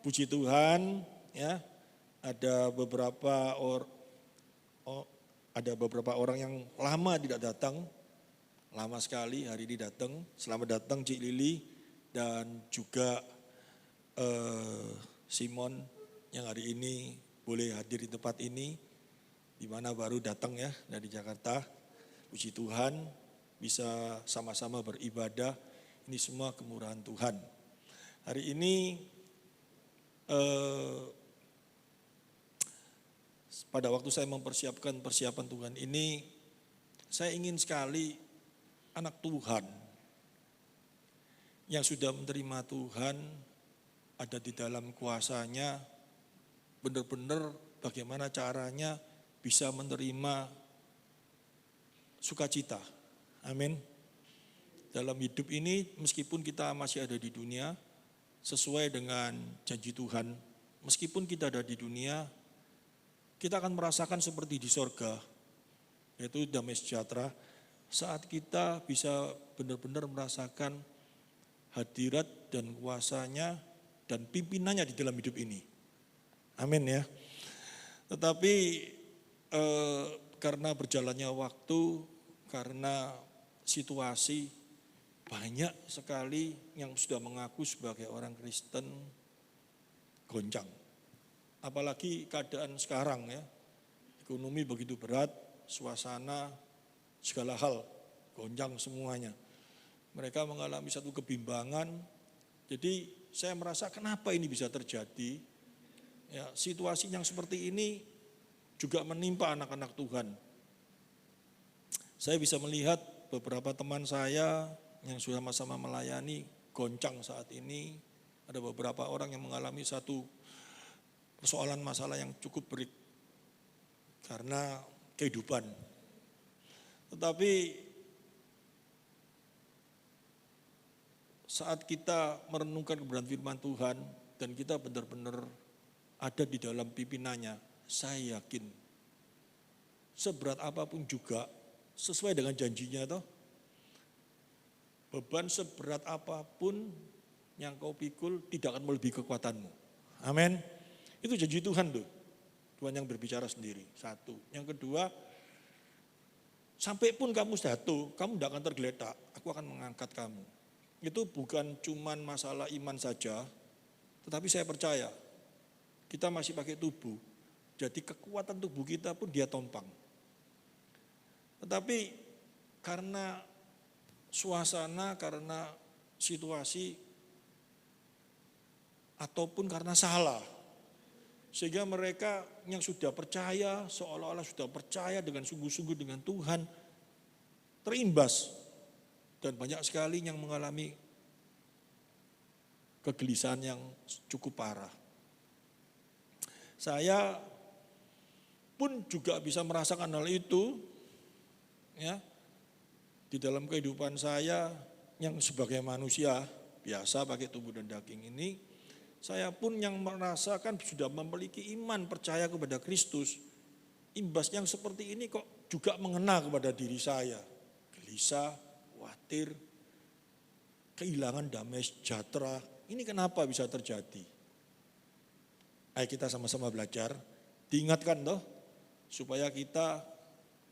Puji Tuhan, ya. Ada beberapa orang yang lama tidak datang, lama sekali hari ini datang. Selamat datang Cik Lili dan juga Simon yang hari ini boleh hadir di tempat ini, di mana baru datang ya dari Jakarta. Puji Tuhan bisa sama-sama beribadah. Ini semua kemurahan Tuhan. Hari ini pada waktu saya mempersiapkan persiapan Tuhan ini, saya ingin sekali anak Tuhan yang sudah menerima Tuhan ada di dalam kuasa-Nya, benar-benar bagaimana caranya bisa menerima sukacita. Amin. Dalam hidup ini meskipun kita masih ada di dunia, sesuai dengan janji Tuhan, meskipun kita ada di dunia, kita akan merasakan seperti di sorga, yaitu damai sejahtera, saat kita bisa benar-benar merasakan hadirat dan kuasa-Nya dan pimpinannya di dalam hidup ini. Amin ya. Tetapi karena berjalannya waktu, karena situasi, banyak sekali yang sudah mengaku sebagai orang Kristen goncang. Apalagi keadaan sekarang ya, ekonomi begitu berat, suasana, segala hal, goncang semuanya. Mereka mengalami satu kebimbangan, jadi saya merasa kenapa ini bisa terjadi. Ya, situasi yang seperti ini juga menimpa anak-anak Tuhan. Saya bisa melihat beberapa teman saya yang sudah sama-sama melayani goncang saat ini. Ada beberapa orang yang mengalami satu persoalan masalah yang cukup berat karena kehidupan. Tetapi saat kita merenungkan kebenaran firman Tuhan dan kita benar-benar ada di dalam pimpinannya, saya yakin seberat apapun juga sesuai dengan janjinya toh, beban seberat apapun yang kau pikul tidak akan melebihi kekuatanmu. Amin. Itu janji Tuhan tuh. Tuhan yang berbicara sendiri. Satu. Yang kedua, sampai pun kamu jatuh, kamu tidak akan tergeletak. Aku akan mengangkat kamu. Itu bukan cuman masalah iman saja, tetapi saya percaya kita masih pakai tubuh. Jadi kekuatan tubuh kita pun dia tompang. Tetapi karena suasana, karena situasi, ataupun karena salah, sehingga mereka yang sudah percaya, seolah-olah sudah percaya dengan sungguh-sungguh dengan Tuhan, terimbas. Dan banyak sekali yang mengalami kegelisahan yang cukup parah. Saya pun juga bisa merasakan hal itu, ya, di dalam kehidupan saya yang sebagai manusia biasa pakai tubuh dan daging ini, saya pun yang merasakan sudah memiliki iman percaya kepada Kristus, imbas yang seperti ini kok juga mengena kepada diri saya. Gelisah, khawatir, kehilangan damai sejahtera. Ini kenapa bisa terjadi? Ayo kita sama-sama belajar, diingatkan toh, supaya kita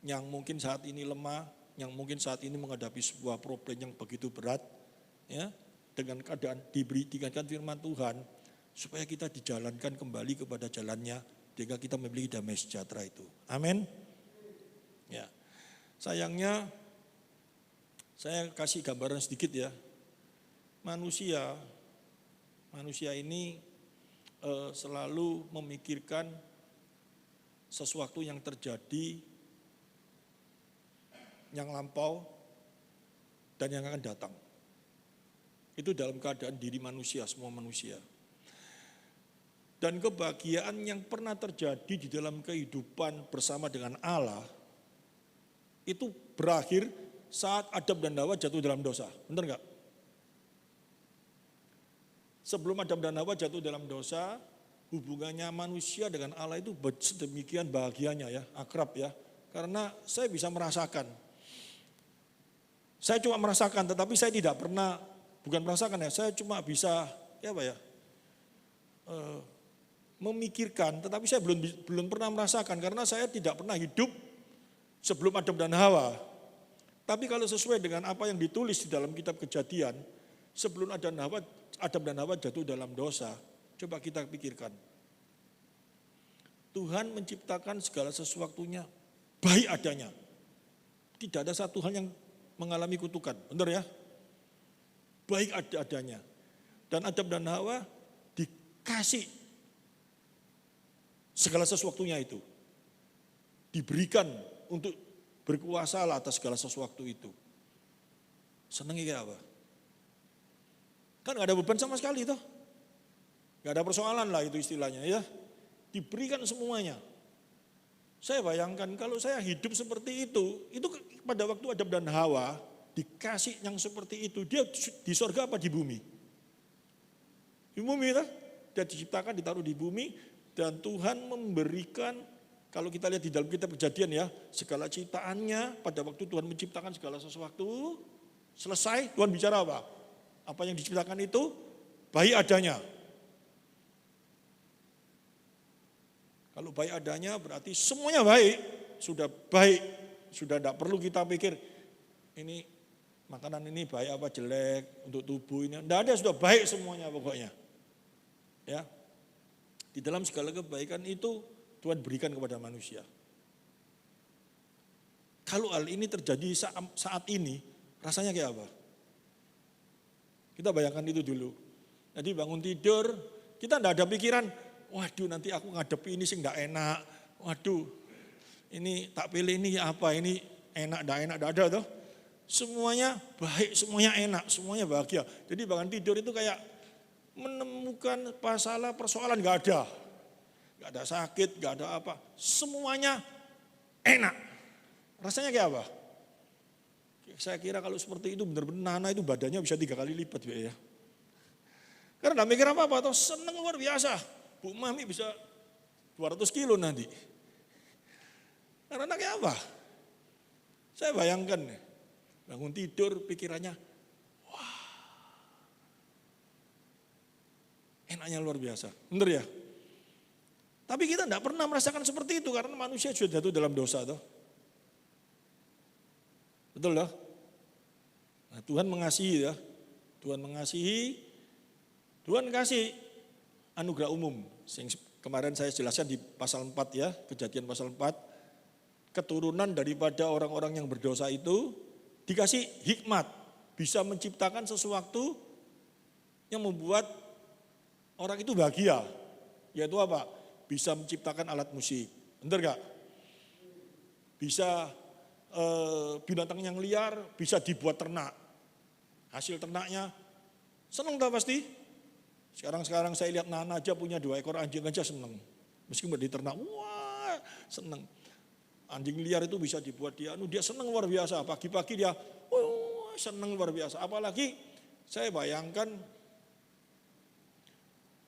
yang mungkin saat ini lemah, yang mungkin saat ini menghadapi sebuah problem yang begitu berat, ya, dengan keadaan diingatkan firman Tuhan, supaya kita dijalankan kembali kepada jalannya, sehingga kita memiliki damai sejahtera itu. Amin. Ya, sayangnya saya kasih gambaran sedikit ya. Manusia ini selalu memikirkan sesuatu yang terjadi, yang lampau, dan yang akan datang. Itu dalam keadaan diri manusia, semua manusia. Dan kebahagiaan yang pernah terjadi di dalam kehidupan bersama dengan Allah, itu berakhir saat Adam dan Hawa jatuh dalam dosa. Benar enggak? Sebelum Adam dan Hawa jatuh dalam dosa, hubungannya manusia dengan Allah itu sedemikian bahagianya ya, akrab ya. Karena saya bisa merasakan. Saya cuma merasakan, tetapi saya tidak pernah, bukan merasakan ya, saya cuma bisa, ya apa ya, memikirkan, tetapi saya belum pernah merasakan karena saya tidak pernah hidup sebelum Adam dan Hawa. Tapi kalau sesuai dengan apa yang ditulis di dalam kitab Kejadian, sebelum Adam dan Hawa jatuh dalam dosa, coba kita pikirkan. Tuhan menciptakan segala sesuatunya baik adanya. Tidak ada satu hal yang mengalami kutukan, benar ya? Baik adanya. Dan Adam dan Hawa dikasih segala sesuatunya itu. Diberikan untuk berkuasa atas segala sesuatu itu. Senangnya kayak apa? Kan gak ada beban sama sekali toh. Gak ada persoalan lah itu istilahnya ya. Diberikan semuanya. Saya bayangkan kalau saya hidup seperti itu pada waktu Adam dan Hawa dikasih yang seperti itu, dia di sorga apa di bumi? Di bumi toh. Dia diciptakan, ditaruh di bumi, dan Tuhan memberikan, kalau kita lihat di dalam kitab Kejadian ya, segala ciptaannya pada waktu Tuhan menciptakan segala sesuatu, selesai Tuhan bicara apa? Apa yang diciptakan itu baik adanya. Kalau baik adanya berarti semuanya baik, sudah tidak perlu kita pikir ini makanan ini baik apa jelek untuk tubuh ini. Tidak ada, sudah baik semuanya pokoknya. Ya. Di dalam segala kebaikan itu Tuhan berikan kepada manusia. Kalau hal ini terjadi saat ini, rasanya kayak apa? Kita bayangkan itu dulu. Jadi bangun tidur, kita tidak ada pikiran, waduh nanti aku ngadepi ini sih enggak enak. Waduh, ini tak pilih ini apa, ini enak, enggak ada toh. Semuanya baik, semuanya enak, semuanya bahagia. Jadi bangun tidur itu kayak menemukan masalah, persoalan enggak ada. Enggak ada sakit, enggak ada apa. Semuanya enak. Rasanya kayak apa? Saya kira kalau seperti itu benar-benar Nana itu badannya bisa 3 kali lipat ya. Karena enggak mikir apa-apa, toh seneng luar biasa. Bu Mami bisa 200 kilo nanti. Karena kayak apa? Saya bayangkan, bangun tidur pikirannya, wah, enaknya luar biasa. Benar ya? Tapi kita tidak pernah merasakan seperti itu karena manusia sudah jatuh dalam dosa. Toh. Betul loh? Nah, Tuhan mengasihi ya. Tuhan kasih anugerah umum. Kemarin saya jelaskan di pasal 4 ya, Kejadian pasal 4. Keturunan daripada orang-orang yang berdosa itu dikasih hikmat. Bisa menciptakan sesuatu yang membuat orang itu bahagia. Yaitu apa? Bisa menciptakan alat musik. Benar gak? Bisa binatang yang liar, bisa dibuat ternak. Hasil ternaknya senang tak pasti? Sekarang saya lihat Nana aja punya 2 ekor anjing aja senang. Meskipun diternak, wah senang. Anjing liar itu bisa dibuat dia senang luar biasa. Pagi-pagi dia senang luar biasa. Apalagi saya bayangkan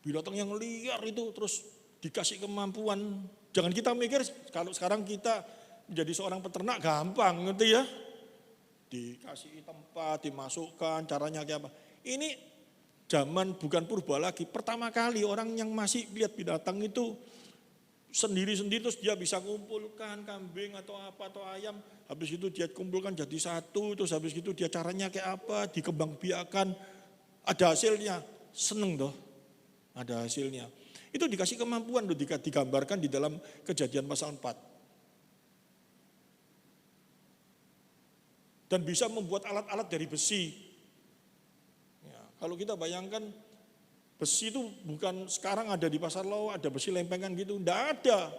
binatang yang liar itu terus dikasih kemampuan. Jangan kita mikir kalau sekarang kita menjadi seorang peternak gampang, ngerti ya? Dikasih tempat, dimasukkan, caranya kayak apa. Ini zaman bukan purba lagi. Pertama kali orang yang masih lihat binatang itu sendiri-sendiri terus dia bisa kumpulkan kambing atau apa atau ayam. Habis itu dia kumpulkan jadi satu, terus habis itu dia caranya kayak apa, dikembangbiakan. Ada hasilnya, seneng toh. Ada hasilnya. Itu dikasih kemampuan loh, digambarkan di dalam Kejadian pasal 4. Dan bisa membuat alat-alat dari besi. Ya, kalau kita bayangkan besi itu bukan sekarang ada di pasar lawak, ada besi lempengan gitu, enggak ada.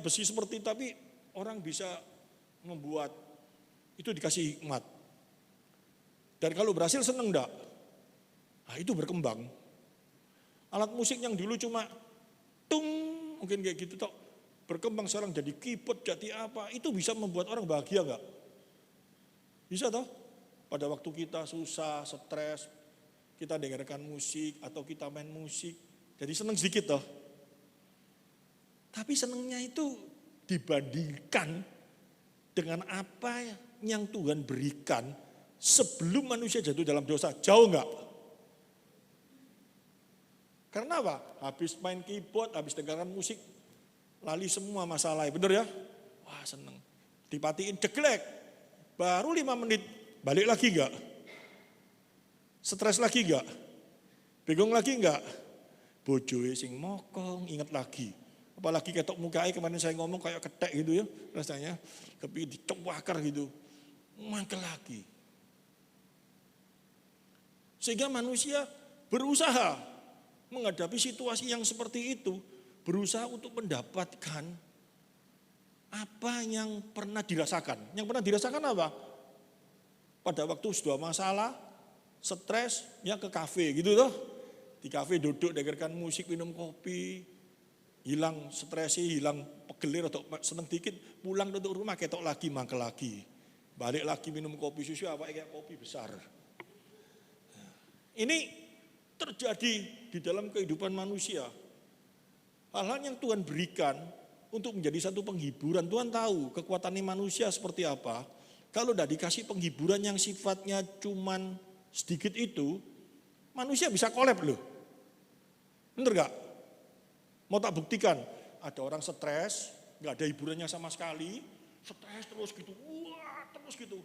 Besi seperti itu, tapi orang bisa membuat, itu dikasih hikmat. Dan kalau berhasil seneng enggak? Nah, itu berkembang. Alat musik yang dulu cuma tung, mungkin kayak gitu toh, berkembang sekarang jadi keyboard, jadi apa, itu bisa membuat orang bahagia enggak? Bisa toh? Pada waktu kita susah, stres, kita dengarkan musik atau kita main musik, jadi seneng sedikit toh. Tapi senengnya itu dibandingkan dengan apa yang Tuhan berikan sebelum manusia jatuh dalam dosa, jauh enggak? Karena apa? Habis main keyboard, habis dengarkan musik, lali semua masalah, bener ya? Wah seneng. Dipatiin jeglek, baru 5 menit, balik lagi enggak? Stres lagi enggak? Bingung lagi enggak? Bojoe sing mokong, ingat lagi. Apalagi ketok mukanya kemarin saya ngomong kayak ketek gitu ya, rasanya. Tapi dicewakar gitu, mangkel lagi. Sehingga manusia berusaha menghadapi situasi yang seperti itu, berusaha untuk mendapatkan apa yang pernah dirasakan. Yang pernah dirasakan apa? Pada waktu sudah masalah, stres, ya ke kafe gitu toh. Di kafe duduk, dengarkan musik, minum kopi, hilang stresnya, hilang pegelir atau seneng dikit, pulang untuk rumah ketok lagi, mangkel lagi. Balik lagi minum kopi susu apa kayak kopi besar. Ini terjadi di dalam kehidupan manusia. Hal-hal yang Tuhan berikan untuk menjadi satu penghiburan. Tuhan tahu kekuatan manusia seperti apa. Kalau tidak dikasih penghiburan yang sifatnya cuman sedikit itu, manusia bisa kolab loh. Bener gak? Mau tak buktikan, ada orang stres, gak ada hiburannya sama sekali, stres terus gitu, wah terus gitu.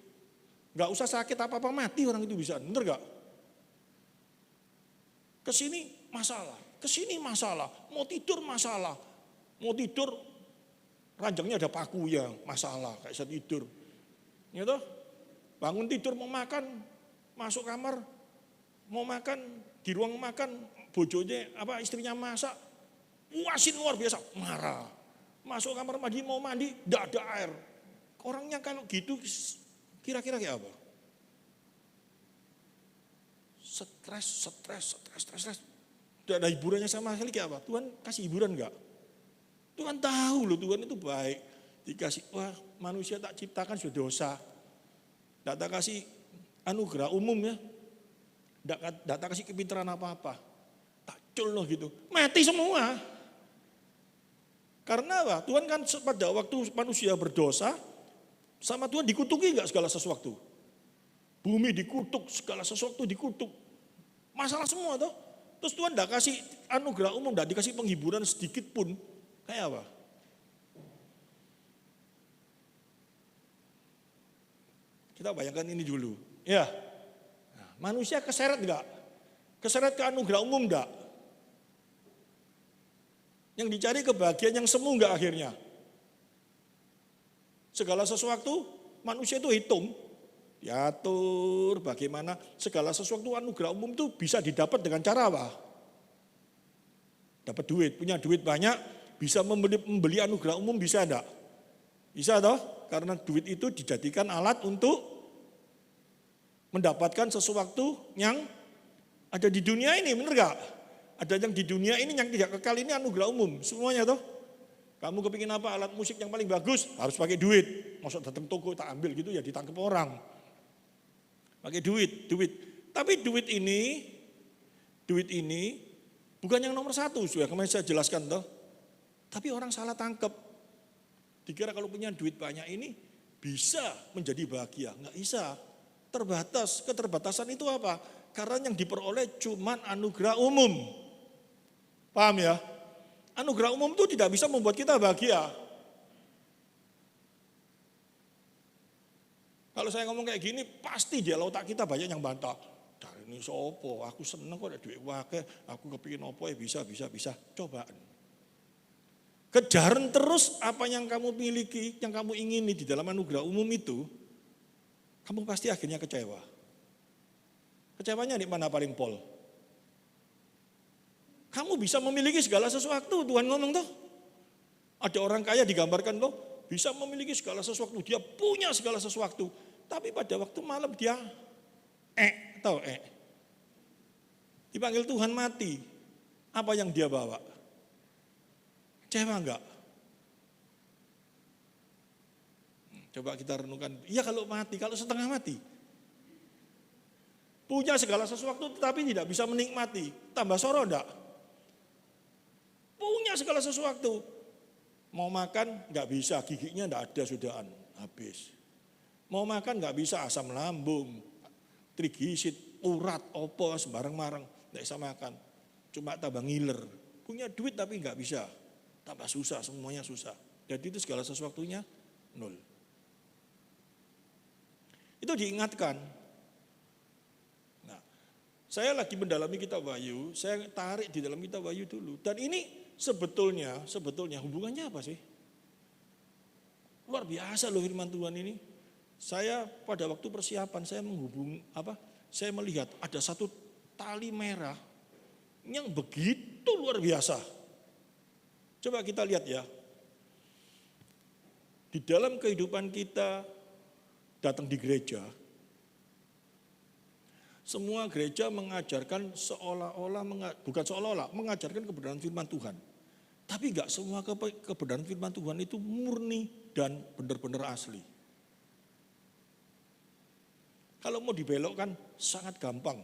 Gak usah sakit apa-apa mati orang itu bisa, bener gak? Kesini masalah, mau tidur masalah, mau tidur ranjangnya ada pakunya, masalah kayak saya tidur. Ya toh? Bangun tidur mau makan, masuk kamar, mau makan di ruang makan, bojonya istrinya masak, puasin luar biasa, marah. Masuk kamar mandi mau mandi, tidak ada air. Orangnya kalau gitu kira-kira kayak apa? Stres. Tidak ada hiburannya sama sekali kayak apa? Tuhan kasih hiburan enggak? Tuhan tahu loh, Tuhan itu baik. Dikasih, wah manusia tak ciptakan sudah dosa. Tidak tak kasih anugerah umum ya. Tidak tak kasih kepintaran apa-apa. Tak cul loh gitu. Mati semua. Karena apa? Tuhan kan pada waktu manusia berdosa, sama Tuhan dikutuki enggak segala sesuatu? Bumi dikutuk, segala sesuatu dikutuk. Masalah semua toh. Terus Tuhan tidak kasih anugerah umum, tidak dikasih penghiburan sedikit pun. Kayak apa? Kita bayangkan ini dulu. Ya, nah, manusia keseret enggak? Keseret ke anugerah umum enggak? Yang dicari kebahagiaan yang semu enggak akhirnya? Segala sesuatu manusia itu hitung. Diatur bagaimana segala sesuatu anugerah umum itu bisa didapat dengan cara apa? Dapat duit, punya duit banyak, bisa membeli anugerah umum bisa enggak? Bisa toh? Karena duit itu dijadikan alat untuk mendapatkan sesuatu yang ada di dunia ini, benar enggak? Ada yang di dunia ini yang tidak kekal ini anugerah umum, semuanya toh. Kamu kepingin apa alat musik yang paling bagus? Harus pakai duit. Masuk datang toko tak ambil gitu ya ditangkap orang. Pakai duit. Tapi duit ini bukan yang nomor satu, sudah kemarin saya jelaskan toh. Tapi orang salah tangkap. Dikira kalau punya duit banyak ini bisa menjadi bahagia, enggak bisa. Terbatas. Keterbatasan itu apa? Karena yang diperoleh cuman anugerah umum. Paham ya? Anugerah umum itu tidak bisa membuat kita bahagia. Kalau saya ngomong kayak gini, pasti di otak kita banyak yang bantah. Dari ini sopo, aku seneng kok ada duit wakil, aku kepingin opo ya bisa. Cobaan. Kejaran terus apa yang kamu miliki, yang kamu ingini di dalam anugerah umum itu, kamu pasti akhirnya kecewa. Kecewanya di mana paling pol? Kamu bisa memiliki segala sesuatu, Tuhan ngomong toh. Ada orang kaya digambarkan toh, bisa memiliki segala sesuatu, dia punya segala sesuatu. Tapi pada waktu malam dia dipanggil Tuhan mati. Apa yang dia bawa? Kecewa enggak? Coba kita renungkan. Iya kalau mati, kalau setengah mati. Punya segala sesuatu tetapi tidak bisa menikmati. Tambah soro enggak? Punya segala sesuatu. Mau makan enggak bisa, giginya enggak ada sudahan, habis. Mau makan enggak bisa, asam lambung, triglisid, urat, opo, sembarang-marang, enggak bisa makan. cuma tambah ngiler. Punya duit tapi nggak bisa, tambah susah, semuanya susah. Jadi itu segala sesuatunya nol. Itu diingatkan. Nah, saya lagi mendalami kitab Wahyu, saya tarik di dalam kitab Wahyu dulu. Dan ini sebetulnya hubungannya apa sih? Luar biasa loh firman Tuhan ini. Saya pada waktu persiapan saya melihat ada satu tali merah yang begitu luar biasa. Coba kita lihat ya. Di dalam kehidupan kita datang di gereja, semua gereja mengajarkan mengajarkan kebenaran firman Tuhan. Tapi enggak semua kebenaran firman Tuhan itu murni dan benar-benar asli. Kalau mau dibelokkan sangat gampang.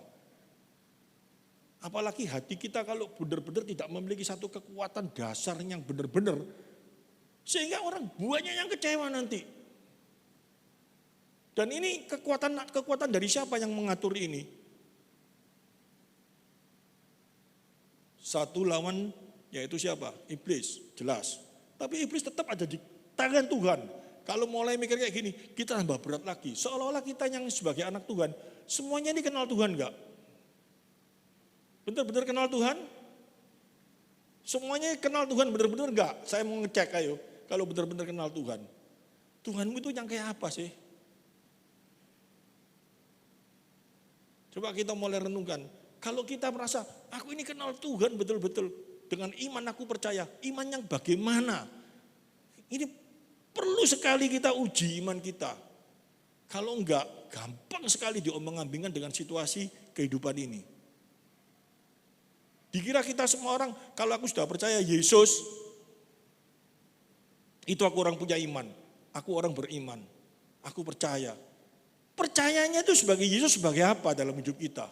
Apalagi hati kita kalau benar-benar tidak memiliki satu kekuatan dasar yang benar-benar, sehingga orang banyak yang kecewa nanti. Dan ini kekuatan dari siapa yang mengatur ini? Satu lawan yaitu siapa? Iblis, jelas. Tapi iblis tetap ada di tangan Tuhan. Kalau mulai mikir kayak gini, kita tambah berat lagi. Seolah-olah kita yang sebagai anak Tuhan, semuanya ini kenal Tuhan enggak? Benar-benar kenal Tuhan? Semuanya kenal Tuhan benar-benar enggak? Saya mau ngecek ayo, kalau benar-benar kenal Tuhan. Tuhanmu itu yang kayak apa sih? Coba kita mulai renungkan. Kalau kita merasa, aku ini kenal Tuhan betul-betul. Dengan iman aku percaya. Iman yang bagaimana? Ini perlu sekali kita uji iman kita. Kalau enggak, gampang sekali diombang-ambingkan dengan situasi kehidupan ini. Dikira kita semua orang, kalau aku sudah percaya Yesus, itu aku orang punya iman. Aku orang beriman. Aku percaya. Percayanya itu sebagai Yesus sebagai apa dalam hidup kita?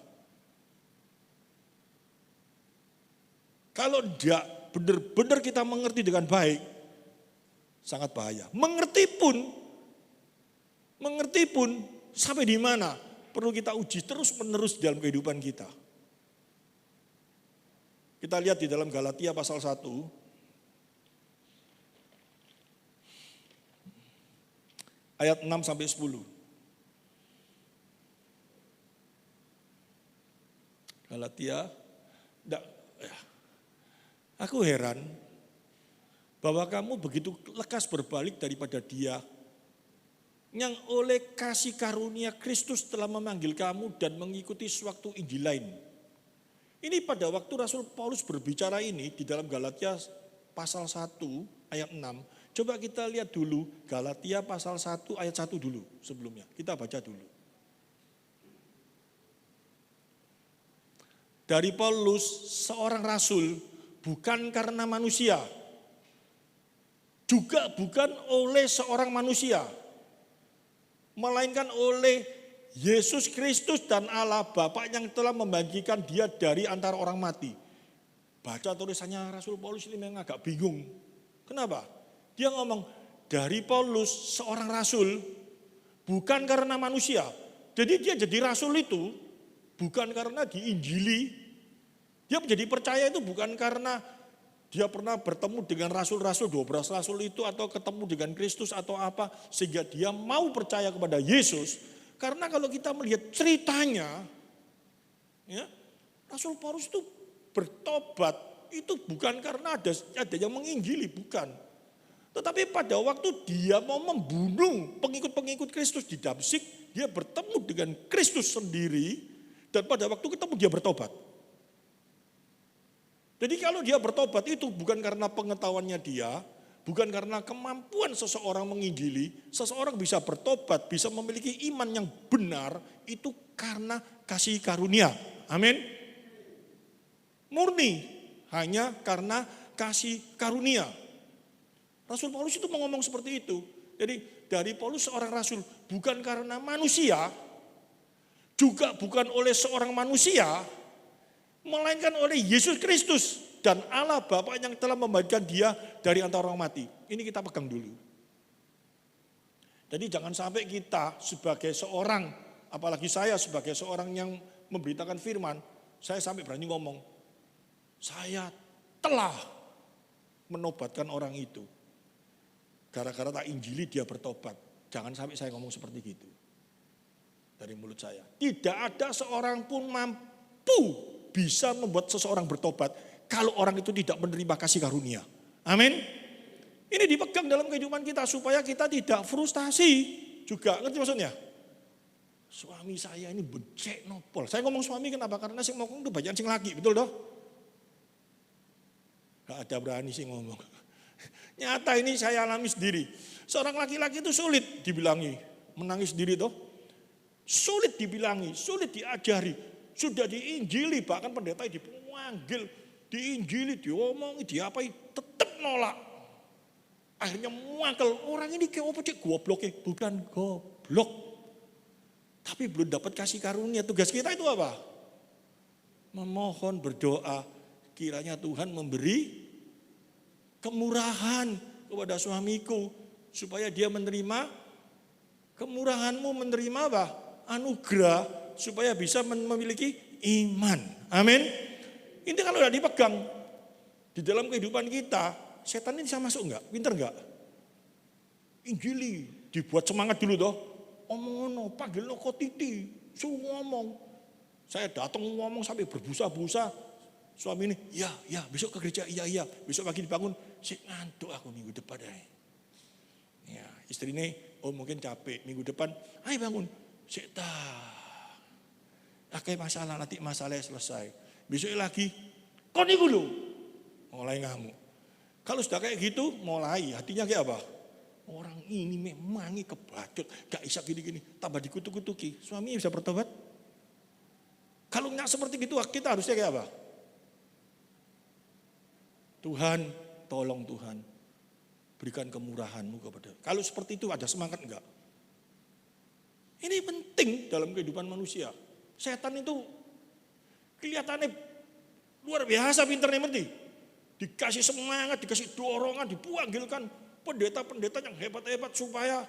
Kalau tidak benar-benar kita mengerti dengan baik, sangat bahaya. Mengerti pun sampai di mana perlu kita uji terus-menerus dalam kehidupan kita. Kita lihat di dalam Galatia pasal 1. Ayat 6 sampai 10. Galatia, aku heran bahwa kamu begitu lekas berbalik daripada Dia yang oleh kasih karunia Kristus telah memanggil kamu dan mengikuti suatu Injil lain. Ini pada waktu Rasul Paulus berbicara ini di dalam Galatia pasal 1 ayat 6. Coba kita lihat dulu Galatia pasal 1 ayat 1 dulu sebelumnya. Kita baca dulu. Dari Paulus seorang rasul bukan karena manusia. Juga bukan oleh seorang manusia. Melainkan oleh Yesus Kristus dan Allah Bapa yang telah membagikan Dia dari antara orang mati. Baca tulisannya Rasul Paulus ini memang agak bingung. Kenapa? Dia ngomong dari Paulus seorang rasul bukan karena manusia. Jadi dia jadi rasul itu bukan karena diinjili. Dia menjadi percaya itu bukan karena dia pernah bertemu dengan rasul-rasul, 12 rasul itu atau ketemu dengan Kristus atau apa. Sehingga dia mau percaya kepada Yesus. Karena kalau kita melihat ceritanya, ya, Rasul Paulus itu bertobat. Itu bukan karena ada yang menginjili, bukan. Tetapi pada waktu dia mau membunuh pengikut-pengikut Kristus di Damsyik, dia bertemu dengan Kristus sendiri. Dan pada waktu ketemu dia bertobat. Jadi kalau dia bertobat itu bukan karena pengetahuannya dia, bukan karena kemampuan seseorang menginjili, seseorang bisa bertobat, bisa memiliki iman yang benar, itu karena kasih karunia. Amin. Murni, hanya karena kasih karunia. Rasul Paulus itu ngomong seperti itu. Jadi dari Paulus seorang rasul, bukan karena manusia, juga bukan oleh seorang manusia, melainkan oleh Yesus Kristus dan Allah Bapa yang telah membagikan Dia dari antara orang mati. Ini kita pegang dulu. Jadi jangan sampai kita sebagai seorang, apalagi saya sebagai seorang yang memberitakan firman, saya sampai berani ngomong, Saya telah menobatkan orang itu. Gara-gara tak injili dia bertobat. Jangan sampai saya ngomong seperti gitu. Dari mulut saya. Tidak ada seorang pun mampu bisa membuat seseorang bertobat kalau orang itu tidak menerima kasih karunia. Amin. Ini dipegang dalam kehidupan kita supaya kita tidak frustasi juga. Ngerti maksudnya? Suami saya ini becek nopol. Saya ngomong suami kenapa? Karena saya ngomong itu banyak sing laki, betul toh? Gak ada berani sih ngomong. Nyata ini saya alami sendiri. Seorang laki-laki itu sulit dibilangi. Menangis sendiri toh. Sulit dibilangi, sulit diajari. Sudah diinjili, bahkan pendeta dipanggil, diinjili, diomongi, diapai, tetap nolak. Akhirnya muangkel, orang ini kayak apa cek goblok ya? Bukan goblok. Tapi belum dapat kasih karunia. Tugas kita itu apa? Memohon, berdoa. Kiranya Tuhan memberi kemurahan kepada suamiku. Supaya dia menerima kemurahanmu, menerima apa? Anugerah. Supaya bisa memiliki iman. Amin. Ini kalau udah dipegang di dalam kehidupan kita, setan ini bisa masuk enggak? Pinter enggak? Injili, dibuat semangat dulu toh. Omong-omong, panggil no kotiti, suruh ngomong. Saya datang ngomong sampai berbusa-busa. Suami ini, ya, besok ke gereja, iya. Besok pagi dibangun, sik ngantuk aku minggu depan. Ya, istri ini, mungkin capek. Minggu depan, ayo bangun, sik dah. Pakai masalah, nanti masalahnya selesai. Besok lagi, kau nih dulu. Mulai ngamuk. Kalau sudah kayak gitu, mulai hatinya kayak apa? Orang ini memangi kebacut, gak bisa gini-gini, tambah dikutuk-kutuki. Suaminya bisa bertobat? Kalau nggak seperti itu, kita harusnya kayak apa? Tuhan, tolong Tuhan, berikan kemurahan-Mu kepada. Kalau seperti itu ada semangat enggak? Ini penting dalam kehidupan manusia. Setan itu kelihatannya luar biasa pinternya, ngerti? Dikasih semangat, dikasih dorongan, dipanggilkan pendeta-pendeta yang hebat-hebat supaya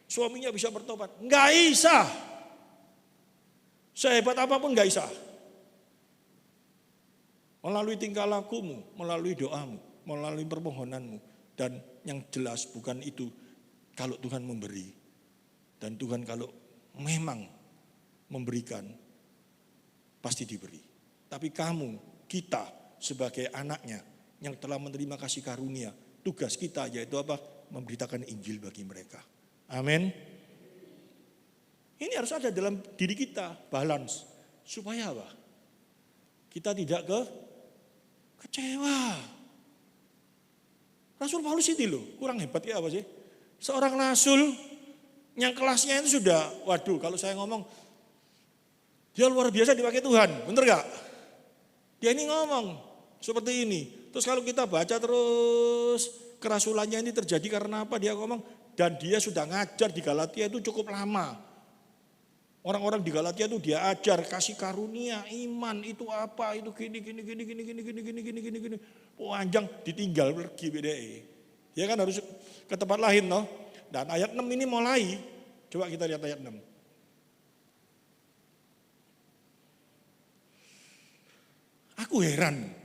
suaminya bisa bertobat. Enggak bisa. Sehebat apapun enggak bisa. Melalui tingkah lakumu, melalui doamu, melalui permohonanmu. Dan yang jelas bukan itu kalau Tuhan memberi. Dan Tuhan kalau memang memberikan, pasti diberi. Tapi kamu, kita sebagai anaknya yang telah menerima kasih karunia, tugas kita yaitu apa? Memberitakan Injil bagi mereka. Amin. Ini harus ada dalam diri kita, balance. Supaya apa? Kita tidak kecewa. Rasul Paulus itu loh, kurang hebat ya apa sih? Seorang rasul yang kelasnya itu sudah, waduh kalau saya ngomong, dia luar biasa dipakai Tuhan, bener gak? Dia ini ngomong seperti ini. Terus kalau kita baca terus kerasulannya ini terjadi karena apa? Dia ngomong, dan dia sudah ngajar di Galatia itu cukup lama. Orang-orang di Galatia itu dia ajar kasih karunia, iman itu apa, itu gini. Panjang ditinggal pergi BDE. Ya kan harus ke tempat lain loh. Dan ayat 6 ini mulai, coba kita lihat ayat 6. Aku heran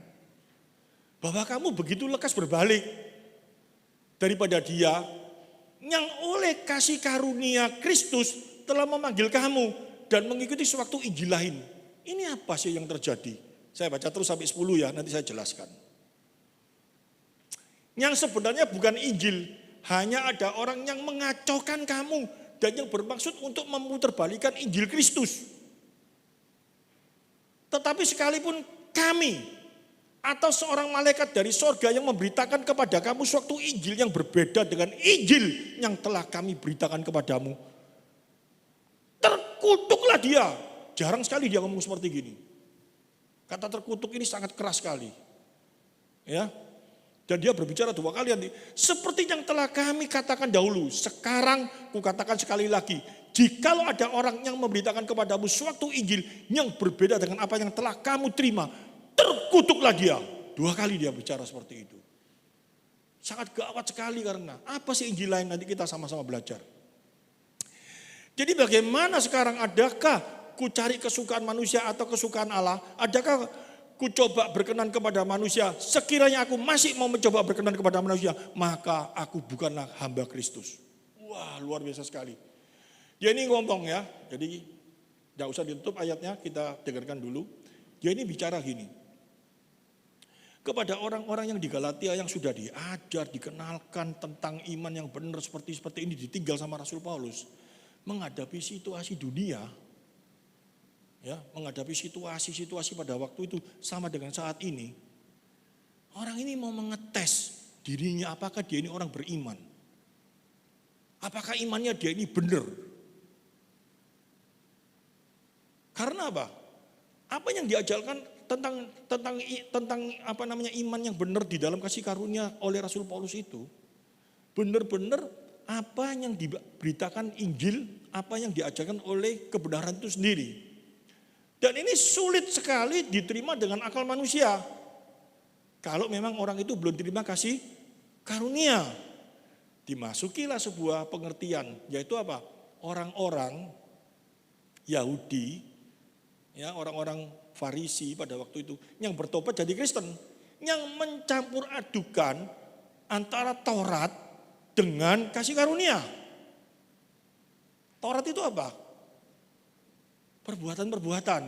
bahwa kamu begitu lekas berbalik daripada dia yang oleh kasih karunia Kristus telah memanggil kamu dan mengikuti sewaktu Injil lain. Ini apa sih yang terjadi? Saya baca terus sampai 10 ya, nanti saya jelaskan. Yang sebenarnya bukan Injil, hanya ada orang yang mengacaukan kamu dan yang bermaksud untuk memutarbalikkan Injil Kristus. Tetapi sekalipun kami atau seorang malaikat dari sorga yang memberitakan kepada kamu suatu Injil yang berbeda dengan Injil yang telah kami beritakan kepadamu, terkutuklah dia. Jarang sekali dia ngomong seperti gini. Kata terkutuk ini sangat keras sekali. Ya. Dan dia berbicara 2 kali nanti. Seperti yang telah kami katakan dahulu, sekarang kukatakan sekali lagi. Jikalau ada orang yang memberitakan kepadamu suatu Injil yang berbeda dengan apa yang telah kamu terima, terkutuklah dia. 2 kali dia bicara seperti itu. Sangat gawat sekali karena apa sih Injil lain, nanti kita sama-sama belajar. Jadi bagaimana sekarang, adakah ku cari kesukaan manusia atau kesukaan Allah? Adakah ku coba berkenan kepada manusia, sekiranya aku masih mau mencoba berkenan kepada manusia, maka aku bukanlah hamba Kristus. Wah, luar biasa sekali. Dia ini ngomong ya, jadi tidak usah ditutup ayatnya, kita dengarkan dulu. Dia ini bicara gini, kepada orang-orang yang di Galatia yang sudah diajar, dikenalkan tentang iman yang benar seperti ini, ditinggal sama Rasul Paulus, menghadapi situasi dunia, ya, menghadapi situasi-situasi pada waktu itu sama dengan saat ini. Orang ini mau mengetes dirinya, apakah dia ini orang beriman, apakah imannya dia ini benar. Karena apa? Apa yang diajarkan tentang apa namanya iman yang benar di dalam kasih karunia oleh Rasul Paulus itu benar-benar apa yang diberitakan Injil, apa yang diajarkan oleh kebenaran itu sendiri. Dan ini sulit sekali diterima dengan akal manusia. Kalau memang orang itu belum terima kasih karunia. Dimasukilah sebuah pengertian, yaitu apa? Orang-orang Yahudi, ya, orang-orang Farisi pada waktu itu yang bertobat jadi Kristen, yang mencampur adukan antara Taurat dengan kasih karunia. Taurat itu apa? Perbuatan-perbuatan.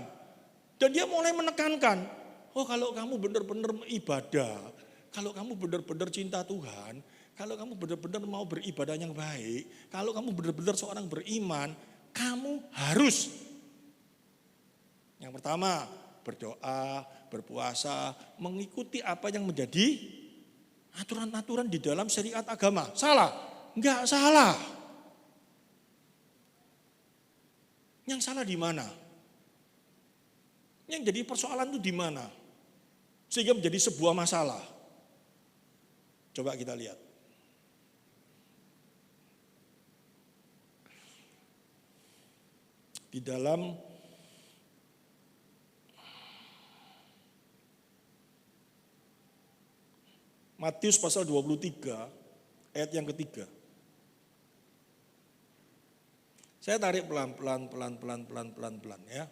Dan dia mulai menekankan, oh kalau kamu benar-benar ibadah, kalau kamu benar-benar cinta Tuhan, kalau kamu benar-benar mau beribadah yang baik, kalau kamu benar-benar seorang beriman, kamu harus, yang pertama, berdoa, berpuasa, mengikuti apa yang menjadi aturan-aturan di dalam syariat agama. Salah? Enggak salah. Yang salah di mana? Yang jadi persoalan itu di mana? Sehingga menjadi sebuah masalah. Coba kita lihat. Di dalam Matius pasal 23 ayat yang ketiga. Saya tarik pelan-pelan ya.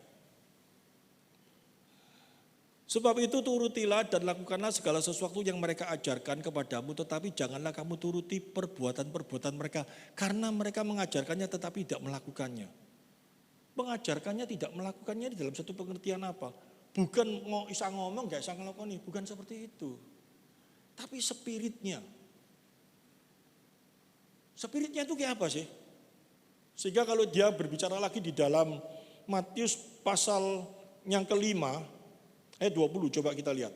Sebab itu turutilah dan lakukanlah segala sesuatu yang mereka ajarkan kepadamu, tetapi janganlah kamu turuti perbuatan-perbuatan mereka, karena mereka mengajarkannya tetapi tidak melakukannya. Mengajarkannya tidak melakukannya di dalam satu pengertian apa? Bukan bisa ngomong gak bisa ngelakoni, bukan seperti itu. Tapi spiritnya. Spiritnya itu kayak apa sih? Sehingga kalau dia berbicara lagi di dalam Matius pasal yang kelima, ayat 20, coba kita lihat.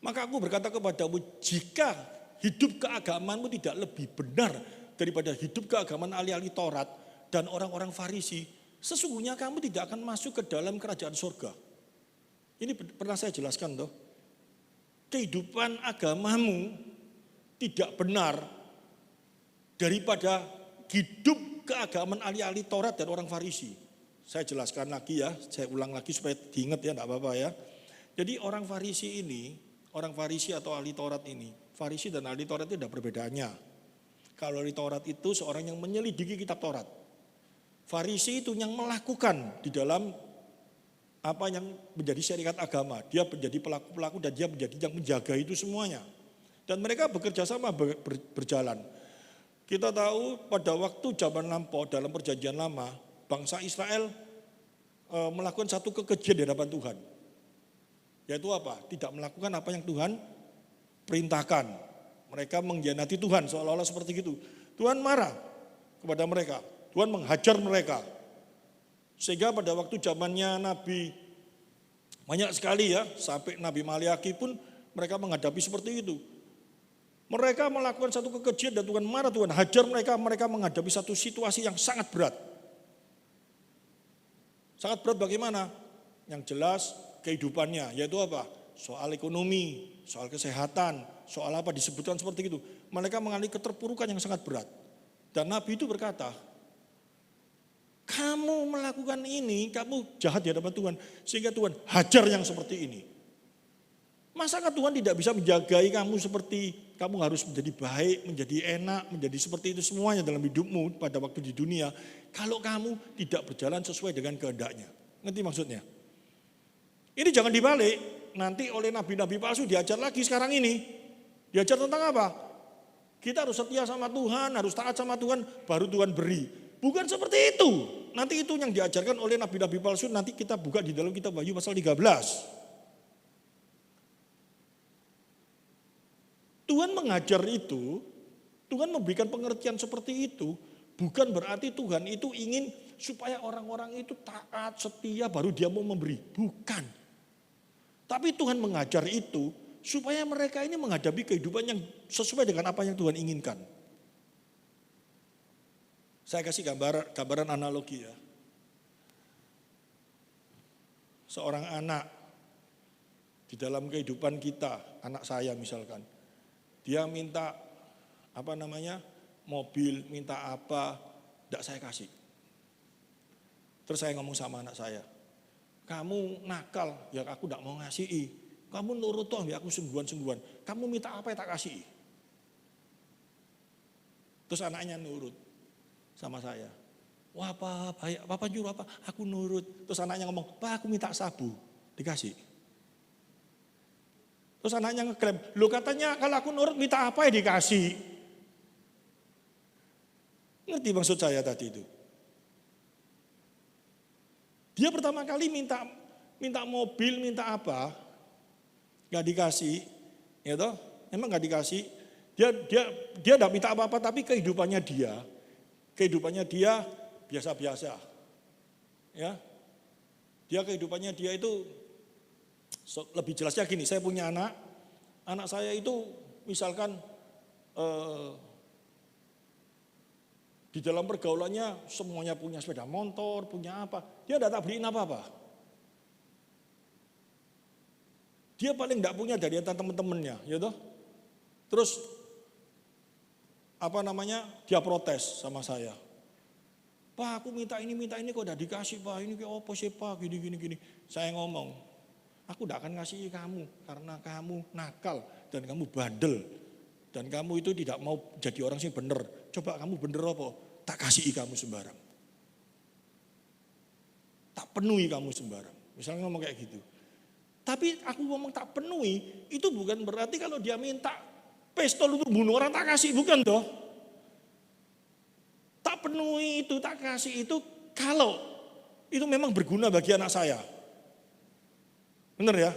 Maka aku berkata kepadamu, jika hidup keagamaanmu tidak lebih benar daripada hidup keagamaan ahli-ahli Taurat dan orang-orang Farisi, sesungguhnya kamu tidak akan masuk ke dalam kerajaan surga. Ini pernah saya jelaskan toh. Kehidupan agamamu tidak benar daripada hidup keagamaan ahli-ahli Taurat dan orang Farisi. Saya jelaskan lagi ya, saya ulang lagi supaya diingat ya, enggak apa-apa ya. Jadi orang Farisi ini, orang Farisi atau ahli Taurat ini, Farisi dan ahli Taurat itu ada perbedaannya. Kalau ahli Taurat itu seorang yang menyelidiki kitab Taurat. Farisi itu yang melakukan di dalam apa yang menjadi syariat agama. Dia menjadi pelaku-pelaku dan dia menjadi yang menjaga itu semuanya. Dan mereka bekerja sama berjalan. Kita tahu pada waktu zaman lampau dalam perjanjian lama, bangsa Israel melakukan satu kekejian di hadapan Tuhan. Yaitu apa? Tidak melakukan apa yang Tuhan perintahkan. Mereka mengkhianati Tuhan seolah-olah seperti itu. Tuhan marah kepada mereka. Tuhan menghajar mereka. Sehingga pada waktu zamannya Nabi, banyak sekali ya, sampai Nabi Maliaki pun mereka menghadapi seperti itu. Mereka melakukan satu kekejian dan Tuhan marah, Tuhan hajar mereka. Mereka menghadapi satu situasi yang sangat berat. Sangat berat bagaimana? Yang jelas kehidupannya, yaitu apa? Soal ekonomi, soal kesehatan, soal apa disebutkan seperti itu. Mereka mengalami keterpurukan yang sangat berat. Dan Nabi itu berkata, kamu melakukan ini, kamu jahat di hadapan Tuhan. Sehingga Tuhan hajar yang seperti ini. Masakah Tuhan tidak bisa menjagai kamu seperti kamu harus menjadi baik, menjadi enak, menjadi seperti itu semuanya dalam hidupmu pada waktu di dunia. Kalau kamu tidak berjalan sesuai dengan kehendaknya. Ngerti maksudnya? Ini jangan dibalik, nanti oleh nabi-nabi palsu diajar lagi sekarang ini. Diajar tentang apa? Kita harus setia sama Tuhan, harus taat sama Tuhan, baru Tuhan beri. Bukan seperti itu. Nanti itu yang diajarkan oleh nabi-nabi palsu, nanti kita buka di dalam kitab Wahyu pasal 13. Tuhan mengajar itu, Tuhan memberikan pengertian seperti itu, bukan berarti Tuhan itu ingin supaya orang-orang itu taat, setia, baru dia mau memberi. Bukan. Tapi Tuhan mengajar itu supaya mereka ini menghadapi kehidupan yang sesuai dengan apa yang Tuhan inginkan. Saya kasih gambaran analogi ya. Seorang anak di dalam kehidupan kita, anak saya misalkan, dia minta mobil, minta apa, tidak saya kasih. Terus saya ngomong sama anak saya, kamu nakal, ya aku tidak mau ngasih. Kamu nurut toh, ya aku sungguhan-sungguhan. Kamu minta apa ya tak kasih. Terus anaknya nurut sama saya. Wah papa nyuruh apa? Aku nurut. Terus anaknya ngomong, Pak aku minta sabu, dikasih. Terus anaknya ngeklaim, lo katanya kalau aku nurut minta apa ya dikasih. Ngerti maksud saya tadi itu? Dia pertama kali minta mobil, minta apa, gak dikasih, ya toh? Emang gak dikasih. Dia gak minta apa-apa, tapi kehidupannya dia biasa-biasa, ya. Dia kehidupannya dia itu lebih jelasnya gini, saya punya anak saya itu misalkan di dalam pergaulannya semuanya punya sepeda motor, punya apa, dia tidak tak beliin apa-apa. Dia paling tidak punya dari antara teman-temannya, ya toh. Terus dia protes sama saya. Pak aku minta ini kok udah dikasih Pak, ini kayak apa sih Pak, gini. Saya ngomong, aku tidak akan ngasih kamu karena kamu nakal dan kamu bandel. Dan kamu itu tidak mau jadi orang sih bener. Coba kamu bener apa? Tak kasih kamu sembarang. Tak penuhi kamu sembarang. Misalnya ngomong kayak gitu. Tapi aku ngomong tak penuhi, itu bukan berarti kalau dia minta pistol untuk bunuh orang tak kasih, bukan toh. Tak penuhi itu, tak kasih itu kalau itu memang berguna bagi anak saya. Benar ya?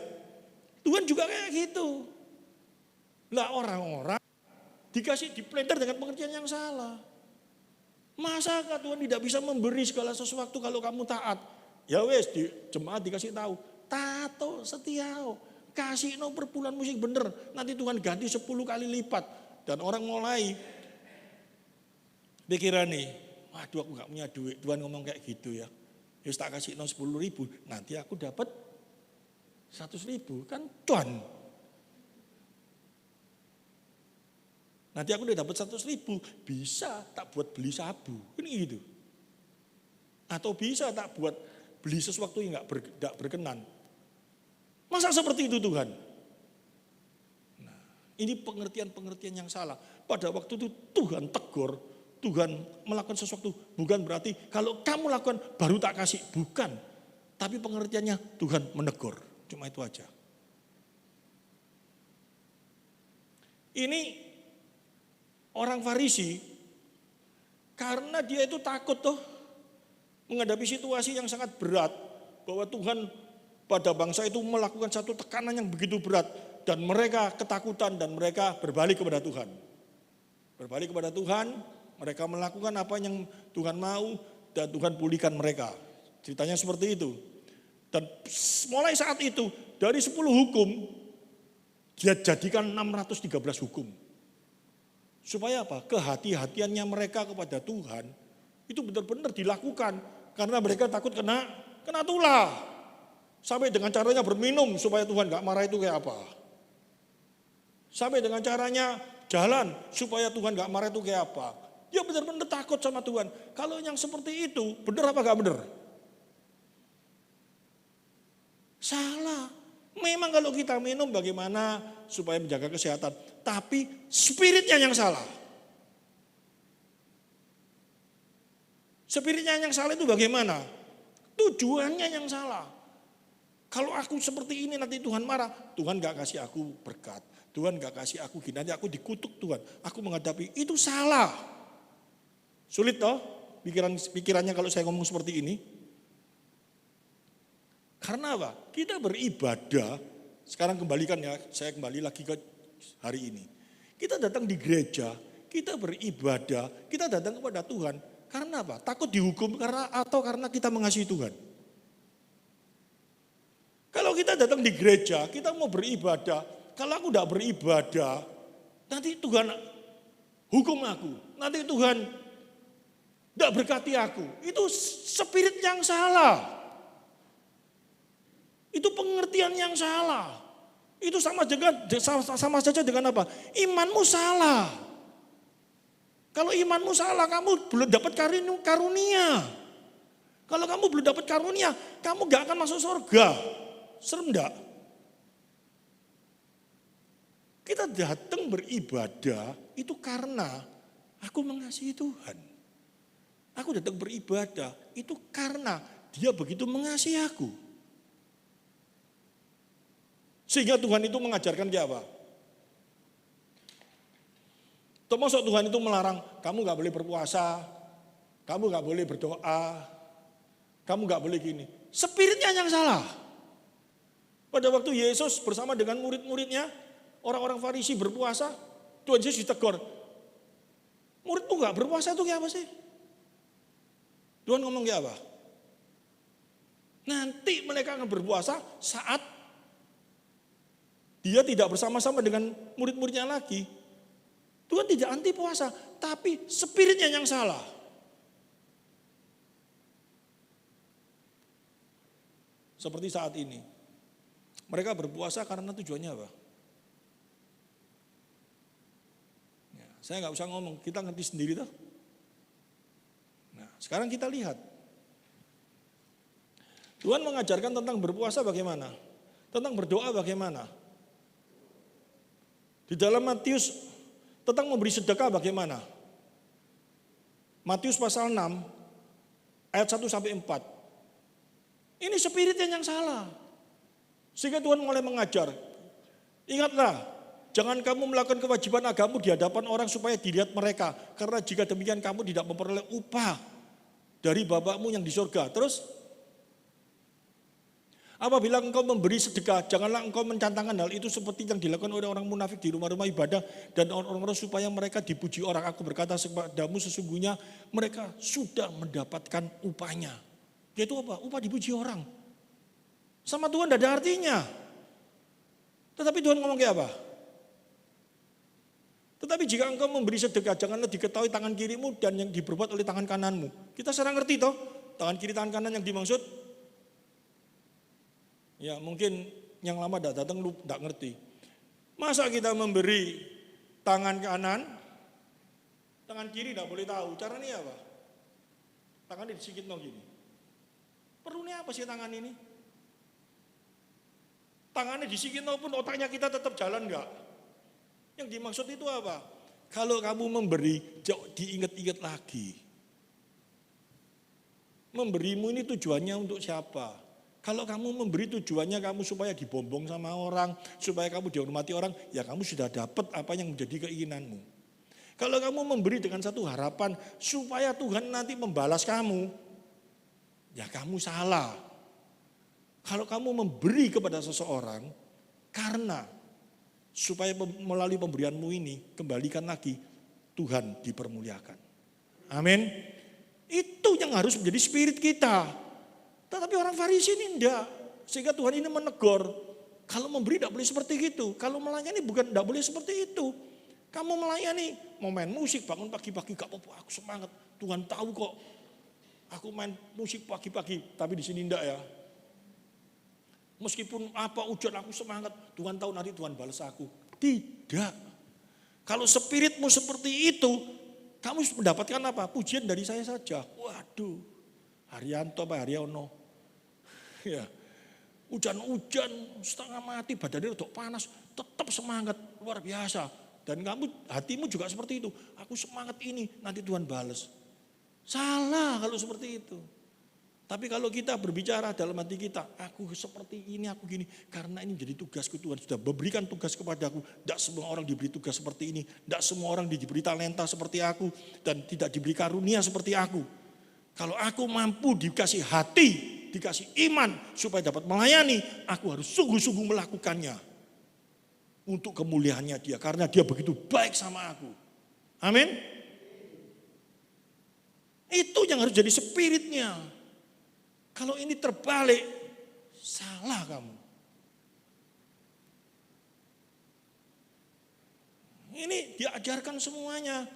Tuhan juga kayak gitu. Lah orang-orang dikasih dipelenter dengan pengertian yang salah. Masakah Tuhan tidak bisa memberi segala sesuatu kalau kamu taat? Ya wes di jemaat dikasih tahu, tato setiao, kasih no per bulan musik bener. Nanti Tuhan ganti 10 kali lipat. Dan orang mulai pikiran nih, waduh aku gak punya duit. Tuhan ngomong kayak gitu ya. Ya tak kasih no 10.000, nanti aku dapat 100.000 kan cuan. Nanti aku udah dapat 100.000, bisa tak buat beli sabu, ini gitu. Atau bisa tak buat beli sesuatu yang gak berkenan. Masa seperti itu Tuhan? Nah, ini pengertian-pengertian yang salah. Pada waktu itu Tuhan tegur, Tuhan melakukan sesuatu, bukan berarti kalau kamu lakukan baru tak kasih, bukan. Tapi pengertiannya Tuhan menegur, cuma itu aja. Ini orang Farisi, karena dia itu takut tuh menghadapi situasi yang sangat berat, bahwa Tuhan pada bangsa itu melakukan satu tekanan yang begitu berat, dan mereka ketakutan dan mereka berbalik kepada Tuhan. Berbalik kepada Tuhan, mereka melakukan apa yang Tuhan mau dan Tuhan pulihkan mereka. Ceritanya seperti itu. Dan mulai saat itu dari 10 hukum dia jadikan 613 hukum. Supaya apa? Kehati-hatiannya mereka kepada Tuhan itu benar-benar dilakukan karena mereka takut kena tulah. Sampai dengan caranya berminum supaya Tuhan gak marah itu kayak apa? Sampai dengan caranya jalan supaya Tuhan gak marah itu kayak apa? Dia benar-benar takut sama Tuhan. Kalau yang seperti itu benar apa gak benar? Salah. Memang kalau kita minum bagaimana supaya menjaga kesehatan, tapi spiritnya yang salah. Spiritnya yang salah itu bagaimana? Tujuannya yang salah. Kalau aku seperti ini nanti Tuhan marah, Tuhan gak kasih aku berkat, Tuhan gak kasih aku gini, nanti aku dikutuk Tuhan, aku menghadapi, itu salah. Sulit toh pikirannya kalau saya ngomong seperti ini. Karena apa? Kita beribadah, sekarang kembalikan ya, saya kembali lagi ke hari ini. Kita datang di gereja, kita beribadah, kita datang kepada Tuhan. Karena apa? Takut dihukum atau karena kita mengasihi Tuhan. Kalau kita datang di gereja, kita mau beribadah. Kalau aku tidak beribadah, nanti Tuhan hukum aku. Nanti Tuhan tidak berkati aku. Itu spirit yang salah. Itu pengertian yang salah. Itu sama saja dengan apa? Imanmu salah. Kalau imanmu salah, kamu belum dapat karunia. Kalau kamu belum dapat karunia, kamu gak akan masuk surga. Serem enggak? Kita datang beribadah itu karena aku mengasihi Tuhan. Aku datang beribadah itu karena Dia begitu mengasihi aku. Sehingga Tuhan itu mengajarkan dia apa? Termasuk Tuhan itu melarang, kamu gak boleh berpuasa, kamu gak boleh berdoa, kamu gak boleh gini. Spiritnya yang salah. Pada waktu Yesus bersama dengan murid-muridnya, orang-orang Farisi berpuasa, Tuhan Yesus ditegur. Muridmu gak berpuasa itu kayak apa sih? Tuhan ngomong kayak apa? Nanti mereka akan berpuasa saat dia tidak bersama-sama dengan murid-muridnya lagi. Tuhan tidak anti puasa, tapi spiritnya yang salah. Seperti saat ini. Mereka berpuasa karena tujuannya apa? Ya, saya nggak usah ngomong, kita ngerti sendiri tuh. Nah, sekarang kita lihat. Tuhan mengajarkan tentang berpuasa bagaimana? Tentang berdoa bagaimana? Di dalam Matius tentang memberi sedekah bagaimana? Matius pasal 6 ayat 1 sampai 4. Ini spiritnya yang salah. Sehingga Tuhan mulai mengajar. Ingatlah, jangan kamu melakukan kewajiban agamamu di hadapan orang supaya dilihat mereka. Karena jika demikian kamu tidak memperoleh upah dari Bapakmu yang di surga. Terus, apabila engkau memberi sedekah, janganlah engkau mencantangkan hal itu seperti yang dilakukan oleh orang munafik di rumah-rumah ibadah dan orang-orang supaya mereka dipuji orang. Aku berkata kepadamu sesungguhnya mereka sudah mendapatkan upahnya. Yaitu apa? Upah dipuji orang. Sama Tuhan tidak ada artinya. Tetapi Tuhan ngomong kayak apa? Tetapi jika engkau memberi sedekah, janganlah diketahui tangan kirimu dan yang diperbuat oleh tangan kananmu. Kita sekarang ngerti toh? Tangan kiri, tangan kanan yang dimaksud? Ya mungkin yang lama tidak datang lu tidak ngerti. Masa kita memberi tangan kanan, tangan kiri tidak boleh tahu. Caranya apa? Tangannya disikit no gini. Perlunya apa sih tangan ini? Tangannya disikit maupun otaknya kita tetap jalan enggak? Yang dimaksud itu apa? Kalau kamu memberi, diingat-ingat lagi. Memberimu ini tujuannya untuk siapa? Kalau kamu memberi tujuannya kamu supaya dibombong sama orang, supaya kamu dihormati orang, ya kamu sudah dapat apa yang menjadi keinginanmu. Kalau kamu memberi dengan satu harapan supaya Tuhan nanti membalas kamu, ya kamu salah. Kalau kamu memberi kepada seseorang karena supaya melalui pemberianmu ini kembalikan lagi Tuhan dipermuliakan. Amin. Itu yang harus menjadi spirit kita. Tetapi orang Farisi ini enggak. Sehingga Tuhan ini menegur. Kalau memberi tidak boleh seperti itu. Kalau melayani bukan tidak boleh seperti itu. Kamu melayani, mau main musik bangun pagi-pagi gak apa-apa, aku semangat. Tuhan tahu kok. Aku main musik pagi-pagi, tapi di sini enggak ya. Meskipun apa ujian aku semangat, Tuhan tahu nanti Tuhan balas aku. Tidak. Kalau spiritmu seperti itu, kamu mendapatkan apa? Pujian dari saya saja. Waduh, Haryanto Pak Haryono. Ya. Hujan-hujan, setengah mati, badannya rodok panas, tetap semangat, luar biasa. Dan kamu, hatimu juga seperti itu. Aku semangat ini, nanti Tuhan balas. Salah kalau seperti itu. Tapi kalau kita berbicara dalam hati kita, aku seperti ini, aku gini. Karena ini menjadi tugasku, Tuhan sudah memberikan tugas kepadaku. Tidak semua orang diberi tugas seperti ini. Tidak semua orang diberi talenta seperti aku. Dan tidak diberi karunia seperti aku. Kalau aku mampu dikasih hati, dikasih iman supaya dapat melayani, aku harus sungguh-sungguh melakukannya untuk kemuliaannya dia, karena dia begitu baik sama aku. Amin. Itu yang harus jadi spiritnya. Kalau ini terbalik, salah kamu. Ini diajarkan semuanya.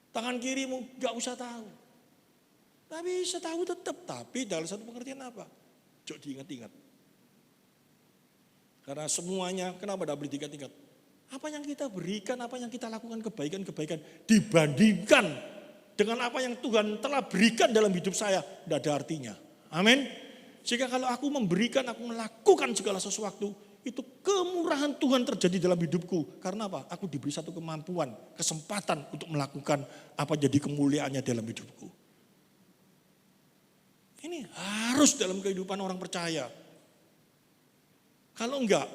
Tangan kirimu gak usah tahu. Tapi setahu tetap, tapi dalam satu pengertian apa? Jok diingat-ingat. Karena semuanya, kenapa tidak boleh diingat-ingat? Apa yang kita berikan, apa yang kita lakukan, kebaikan-kebaikan, dibandingkan dengan apa yang Tuhan telah berikan dalam hidup saya, tidak ada artinya. Amin. Jika kalau aku memberikan, aku melakukan segala sesuatu, itu kemurahan Tuhan terjadi dalam hidupku. Karena apa? Aku diberi satu kemampuan, kesempatan untuk melakukan apa jadi kemuliaannya dalam hidupku. Ini harus dalam kehidupan orang percaya. Kalau enggak,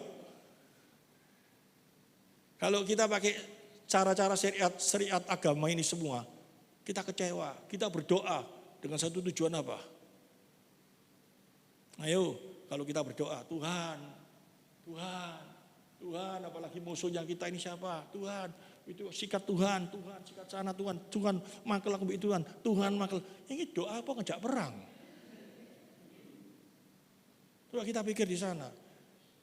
kalau kita pakai cara-cara syariat agama ini semua, kita kecewa, kita berdoa dengan satu tujuan apa? Ayo, kalau kita berdoa, Tuhan, apalagi musuhnya kita ini siapa? Tuhan, itu sikat Tuhan, sikat sana Tuhan, makel aku Tuhan, makel. Ini doa apa ngejak perang? Coba kita pikir di sana.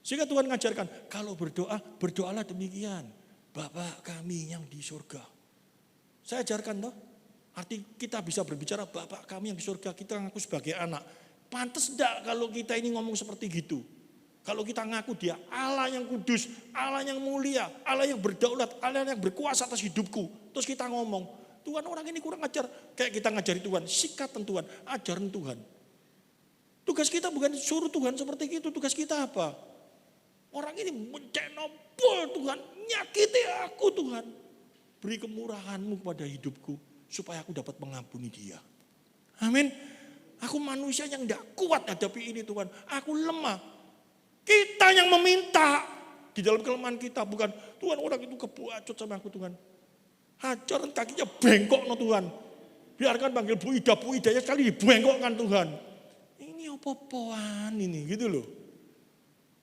Sehingga Tuhan mengajarkan, kalau berdoa, berdoalah demikian. Bapa kami yang di surga. Saya ajarkan toh. Arti kita bisa berbicara Bapa kami yang di surga, kita ngaku sebagai anak. Pantas enggak kalau kita ini ngomong seperti gitu. Kalau kita ngaku dia Allah yang kudus, Allah yang mulia, Allah yang berdaulat, Allah yang berkuasa atas hidupku. Terus kita ngomong, Tuhan orang ini kurang ajar. Kayak kita ngajari Tuhan, sikatan Tuhan, ajaran Tuhan. Tugas kita bukan suruh Tuhan seperti itu, tugas kita apa? Orang ini mencenobol Tuhan, nyakiti aku Tuhan. Beri kemurahan-Mu pada hidupku, supaya aku dapat mengampuni dia. Amin. Aku manusia yang tidak kuat hadapi ini Tuhan, aku lemah. Kita yang meminta di dalam kelemahan kita, bukan Tuhan orang itu kebuacut sama aku Tuhan. Hajar kakinya bengkok no Tuhan. Biarkan panggil Bu Ida ya sekali dibengkokkan Tuhan. Apa-apaan ini gitu loh.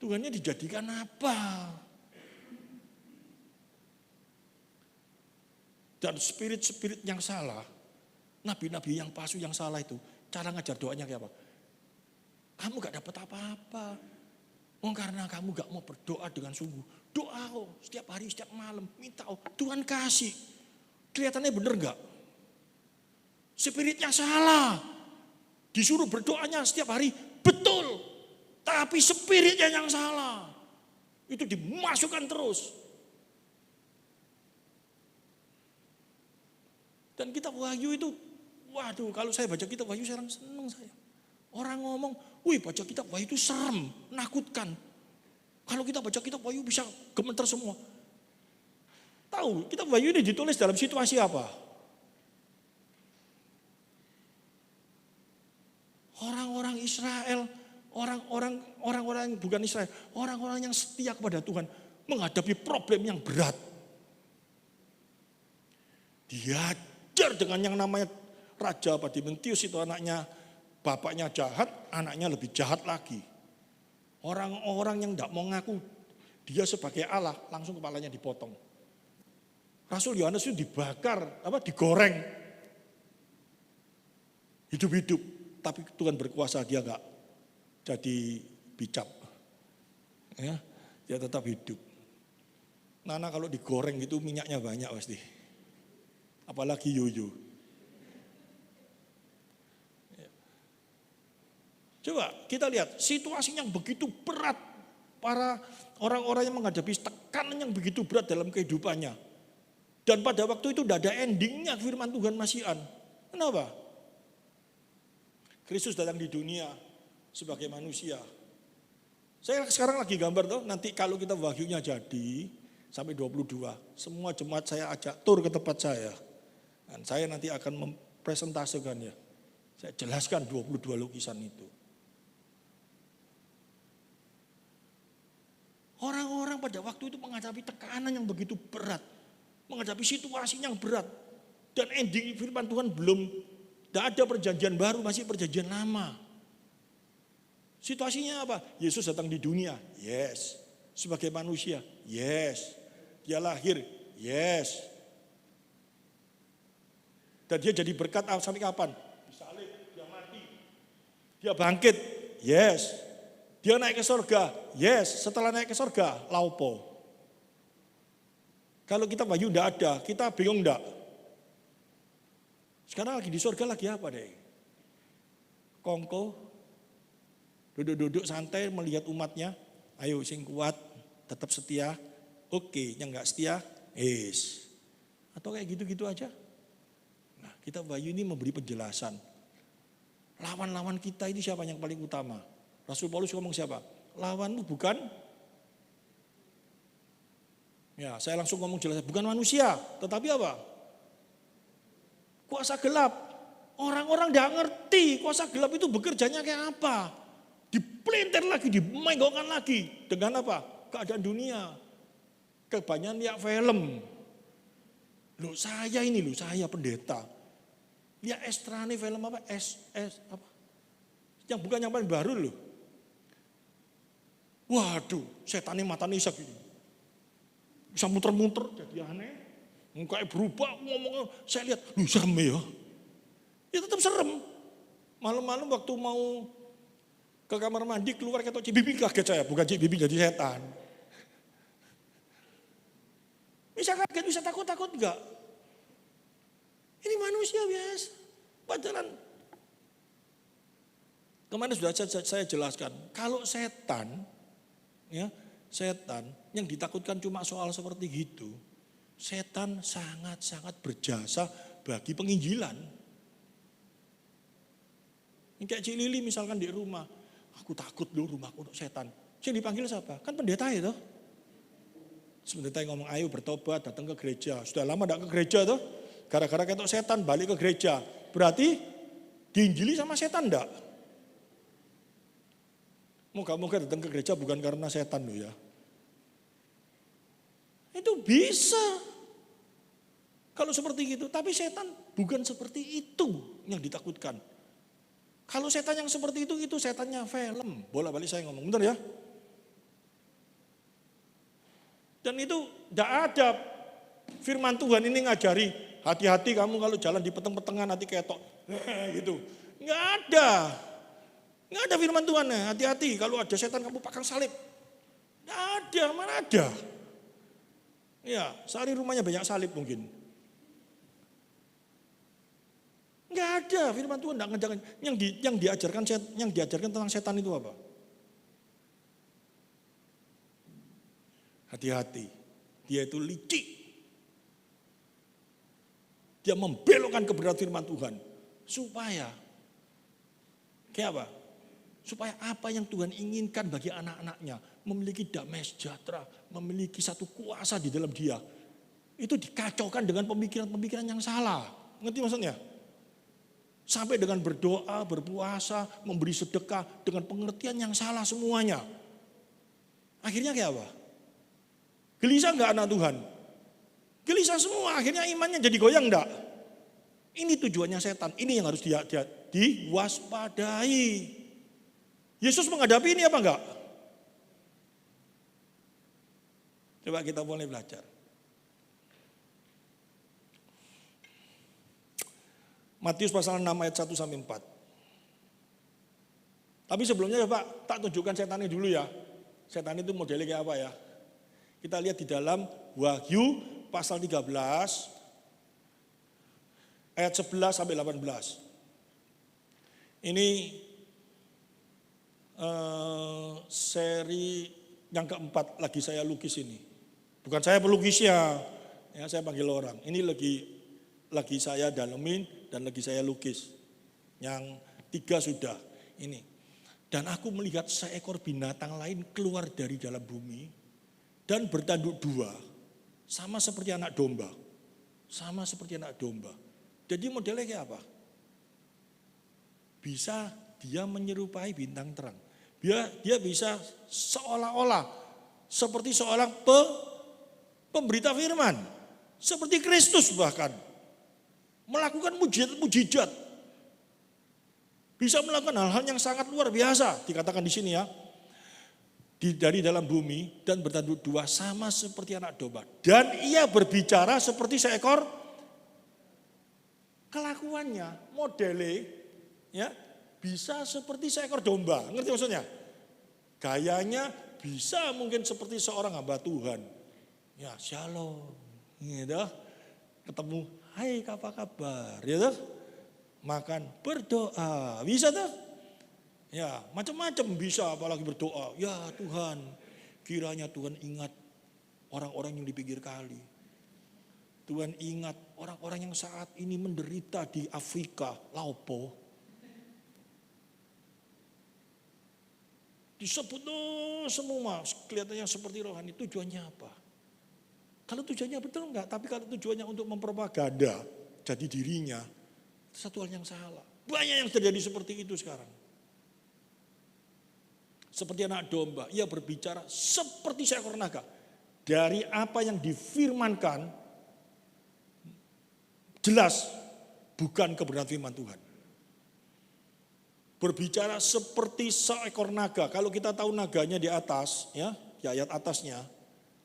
Tuhannya dijadikan apa? Dan spirit-spirit yang salah, nabi-nabi yang palsu yang salah itu, cara ngajar doanya kayak apa? Kamu gak dapat apa-apa. Karena kamu gak mau berdoa dengan sungguh. Doa setiap hari, setiap malam, minta Tuhan kasih. Kelihatannya bener gak? Spiritnya salah. Disuruh berdoanya setiap hari, betul. Tapi spiritnya yang salah. Itu dimasukkan terus. Dan kitab Wahyu itu, waduh kalau saya baca kitab Wahyu sekarang senang saya. Orang ngomong, wih baca kitab Wahyu itu serem, menakutkan. Kalau kita baca kitab Wahyu bisa gemeter semua. Tahu kitab Wahyu ini ditulis dalam situasi apa? Orang-orang Israel, orang-orang yang bukan Israel, orang-orang yang setia kepada Tuhan menghadapi problem yang berat. Diajar dengan yang namanya Raja Padimenthius itu anaknya, bapaknya jahat, anaknya lebih jahat lagi. Orang-orang yang tidak mau ngaku dia sebagai Allah, langsung kepalanya dipotong. Rasul Yohanes itu dibakar, digoreng, hidup-hidup. Tapi Tuhan berkuasa, dia enggak jadi bicap. Ya, dia tetap hidup. Nana kalau digoreng gitu minyaknya banyak pasti. Apalagi yoyo. Coba kita lihat situasi yang begitu berat. Para orang-orang yang menghadapi tekanan yang begitu berat dalam kehidupannya. Dan pada waktu itu tidak ada endingnya firman Tuhan Masihan. Kenapa? Kristus datang di dunia sebagai manusia. Saya sekarang lagi gambar tuh, nanti kalau kita wahyunya jadi sampai 22, semua jemaat saya ajak tur ke tempat saya. Dan saya nanti akan mempresentasikannya. Saya jelaskan 22 lukisan itu. Orang-orang pada waktu itu menghadapi tekanan yang begitu berat. Menghadapi situasi yang berat. Dan ending firman Tuhan belum, tidak ada perjanjian baru, masih perjanjian lama. Situasinya apa? Yesus datang di dunia, yes. Sebagai manusia, yes. Dia lahir, yes. Dan dia jadi berkat sampai kapan? Disalib, dia mati. Dia bangkit, yes. Dia naik ke surga, yes. Setelah naik ke surga, laupo. Kalau kita Bayu enggak ada, kita bingung enggak? Sekarang lagi di surga lagi apa deh? Kongko, duduk-duduk santai melihat umatnya, ayo sing kuat, tetap setia, oke, yang enggak setia, atau kayak gitu-gitu aja. Nah, kita Bayu ini memberi penjelasan. Lawan-lawan kita ini siapa yang paling utama? Rasul Paulus ngomong siapa? Lawanmu bukan, ya saya langsung ngomong jelas, bukan manusia, tetapi apa? Kuasa gelap. Orang-orang tidak ngerti kuasa gelap itu bekerjanya kayak apa. Dipelintir lagi, dimenggongkan lagi. Dengan apa? Keadaan dunia. Kebanyakan lihat film. Loh saya pendeta. Lihat Estrani film apa? Apa? Yang bukan yang paling baru loh. Waduh, setannya matanya isak gitu. Bisa muter-muter jadi aneh. Mukanya berubah, ngomong, saya lihat, serem ya. Ya tetap serem. Malam-malam waktu mau ke kamar mandi keluar ketok Cik Bibi, kaget saya, bukan Cik Bibi jadi setan. Bisa kaget, bisa takut enggak? Ini manusia biasa. Padahal kemarin sudah saya jelaskan, kalau setan, ya setan yang ditakutkan cuma soal seperti gitu, setan sangat-sangat berjasa bagi penginjilan. Kayak Cik Lili misalkan di rumah, aku takut loh rumahku untuk setan. Yang dipanggil siapa? Kan pendeta itu. Pendeta yang ngomong ayo bertobat datang ke gereja. Sudah lama tidak ke gereja tuh. Gara-gara ketok setan balik ke gereja. Berarti diinjili sama setan enggak? Moga-moga datang ke gereja bukan karena setan loh ya. Itu bisa. Kalau seperti itu. Tapi setan bukan seperti itu yang ditakutkan. Kalau setan yang seperti itu setannya film. Bola-balik saya ngomong, benar ya? Dan itu tidak ada firman Tuhan ini ngajari, hati-hati kamu kalau jalan di peteng-petengan nanti ketok. Gitu. Nggak ada. Nggak ada firman Tuhan, hati-hati kalau ada setan kamu pakai salib. Nggak ada, mana ada. Ya, sehari rumahnya banyak salib mungkin. Enggak ada firman Tuhan enggak ngajarkan. Yang diajarkan tentang setan itu apa? Hati-hati. Dia itu licik. Dia membelokkan kebenaran firman Tuhan supaya kayak apa? Supaya apa yang Tuhan inginkan bagi anak-anaknya, memiliki damai sejahtera, memiliki satu kuasa di dalam dia. Itu dikacaukan dengan pemikiran-pemikiran yang salah. Ngerti maksudnya? Sampai dengan berdoa, berpuasa, memberi sedekah dengan pengertian yang salah semuanya. Akhirnya kayak apa? Gelisah enggak anak Tuhan? Gelisah semua, akhirnya imannya jadi goyang enggak? Ini tujuannya setan, ini yang harus diwaspadai. Yesus menghadapi ini apa enggak? Coba kita mulai belajar. Matius pasal 6 ayat 1 sampai 4. Tapi sebelumnya ya Pak, tak tunjukkan setannya dulu ya. Setan itu modelnya kayak apa ya? Kita lihat di dalam Wahyu pasal 13 ayat 11 sampai 18. Ini seri yang keempat lagi saya lukis ini. Bukan saya pelukisnya, ya saya panggil orang. Ini lagi saya dalemin dan lagi saya lukis. Yang 3 sudah ini. Dan aku melihat seekor binatang lain keluar dari dalam bumi dan bertanduk dua, sama seperti anak domba. Sama seperti anak domba. Jadi modelnya kayak apa? Bisa dia menyerupai bintang terang. Dia bisa seolah-olah seperti seorang pemberita firman. Seperti Kristus bahkan. Melakukan mujizat-mujizat. Bisa melakukan hal-hal yang sangat luar biasa. Dikatakan di sini ya. Dari dalam bumi dan bertanduk dua sama seperti anak domba. Dan ia berbicara seperti seekor. Kelakuannya, modele, ya bisa seperti seekor domba. Ngerti maksudnya? Gayanya bisa mungkin seperti seorang hamba Tuhan. Ya shalom. Gitu. Ketemu, hai apa kabar? Gitu. Makan, berdoa, bisa tuh? Ya, macam-macam bisa, apalagi berdoa. Ya Tuhan, kiranya Tuhan ingat orang-orang yang di pinggir kali. Tuhan ingat orang-orang yang saat ini menderita di Afrika, Laupo. Disebut semua, kelihatannya seperti rohani. Tujuannya apa? Kalau tujuannya betul enggak, tapi kalau tujuannya untuk mempropaganda, jadi dirinya, satu hal yang salah. Banyak yang terjadi seperti itu sekarang. Seperti anak domba, ia berbicara seperti seekor naga. Dari apa yang difirmankan, jelas bukan kebenaran firman Tuhan. Berbicara seperti seekor naga. Kalau kita tahu naganya di atas, ya di ayat atasnya,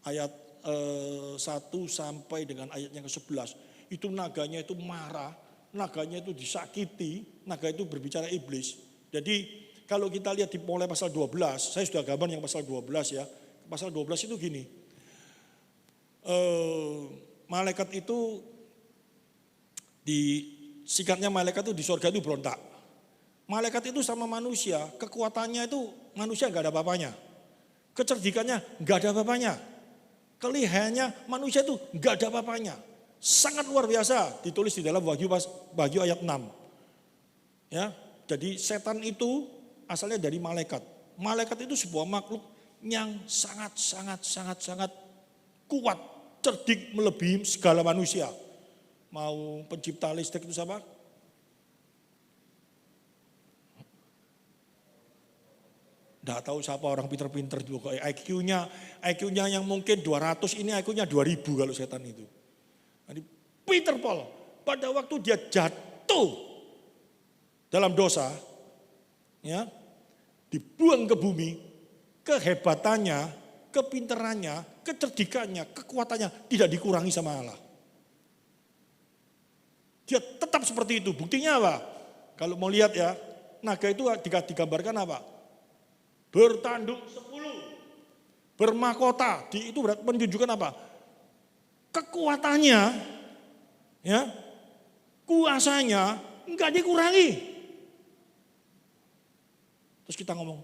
ayat 1 sampai dengan ayat yang ke-11. Itu naganya itu marah. Naganya itu disakiti, naga itu berbicara iblis. Jadi kalau kita lihat di mulai pasal 12, saya sudah gambar yang pasal 12 ya. Pasal 12 itu gini, malaikat itu, sikapnya malaikat itu di surga itu berontak. Malaikat itu sama manusia, kekuatannya itu manusia gak ada apa-apanya. Kecerdikannya gak ada apa-apanya. Kelihayannya manusia itu gak ada apa-apanya. Sangat luar biasa, ditulis di dalam Wahyu ayat 6. Ya, jadi setan itu asalnya dari malaikat. Malaikat itu sebuah makhluk yang sangat kuat, cerdik melebihi segala manusia. Mau pencipta listrik itu siapa? Nggak tahu siapa orang pinter-pinter juga. IQ-nya yang mungkin 200, ini IQ-nya 2000 kalau setan itu. Jadi Peter Paul pada waktu dia jatuh dalam dosa, ya, dibuang ke bumi, kehebatannya, kepinterannya, kecerdikannya, kekuatannya tidak dikurangi sama Allah. Dia tetap seperti itu. Buktinya apa? Kalau mau lihat ya, naga itu digambarkan apa? Bertanduk 10, bermahkota. Itu berarti menunjukkan apa? Kekuatannya, ya, kuasanya enggak dikurangi. Terus kita ngomong,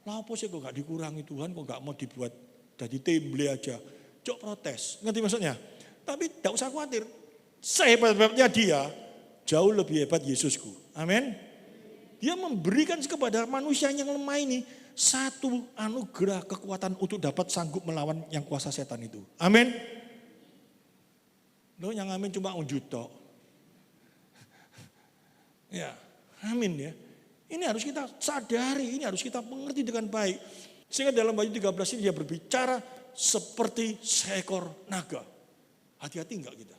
lah apa sih kok enggak dikurangi Tuhan, kok enggak mau dibuat jadi temble aja. Cok protes, ngerti maksudnya? Tapi tidak usah khawatir, sehebat-hebatnya dia, jauh lebih hebat Yesusku. Amin. Dia memberikan kepada manusia yang lemah ini satu anugerah kekuatan untuk dapat sanggup melawan yang kuasa setan itu. Amin. Loh yang amin cuma unjutok. Ya, amin ya. Ini harus kita sadari, ini harus kita mengerti dengan baik. Sehingga dalam Wahyu 13 ini dia berbicara seperti seekor naga. Hati-hati enggak kita?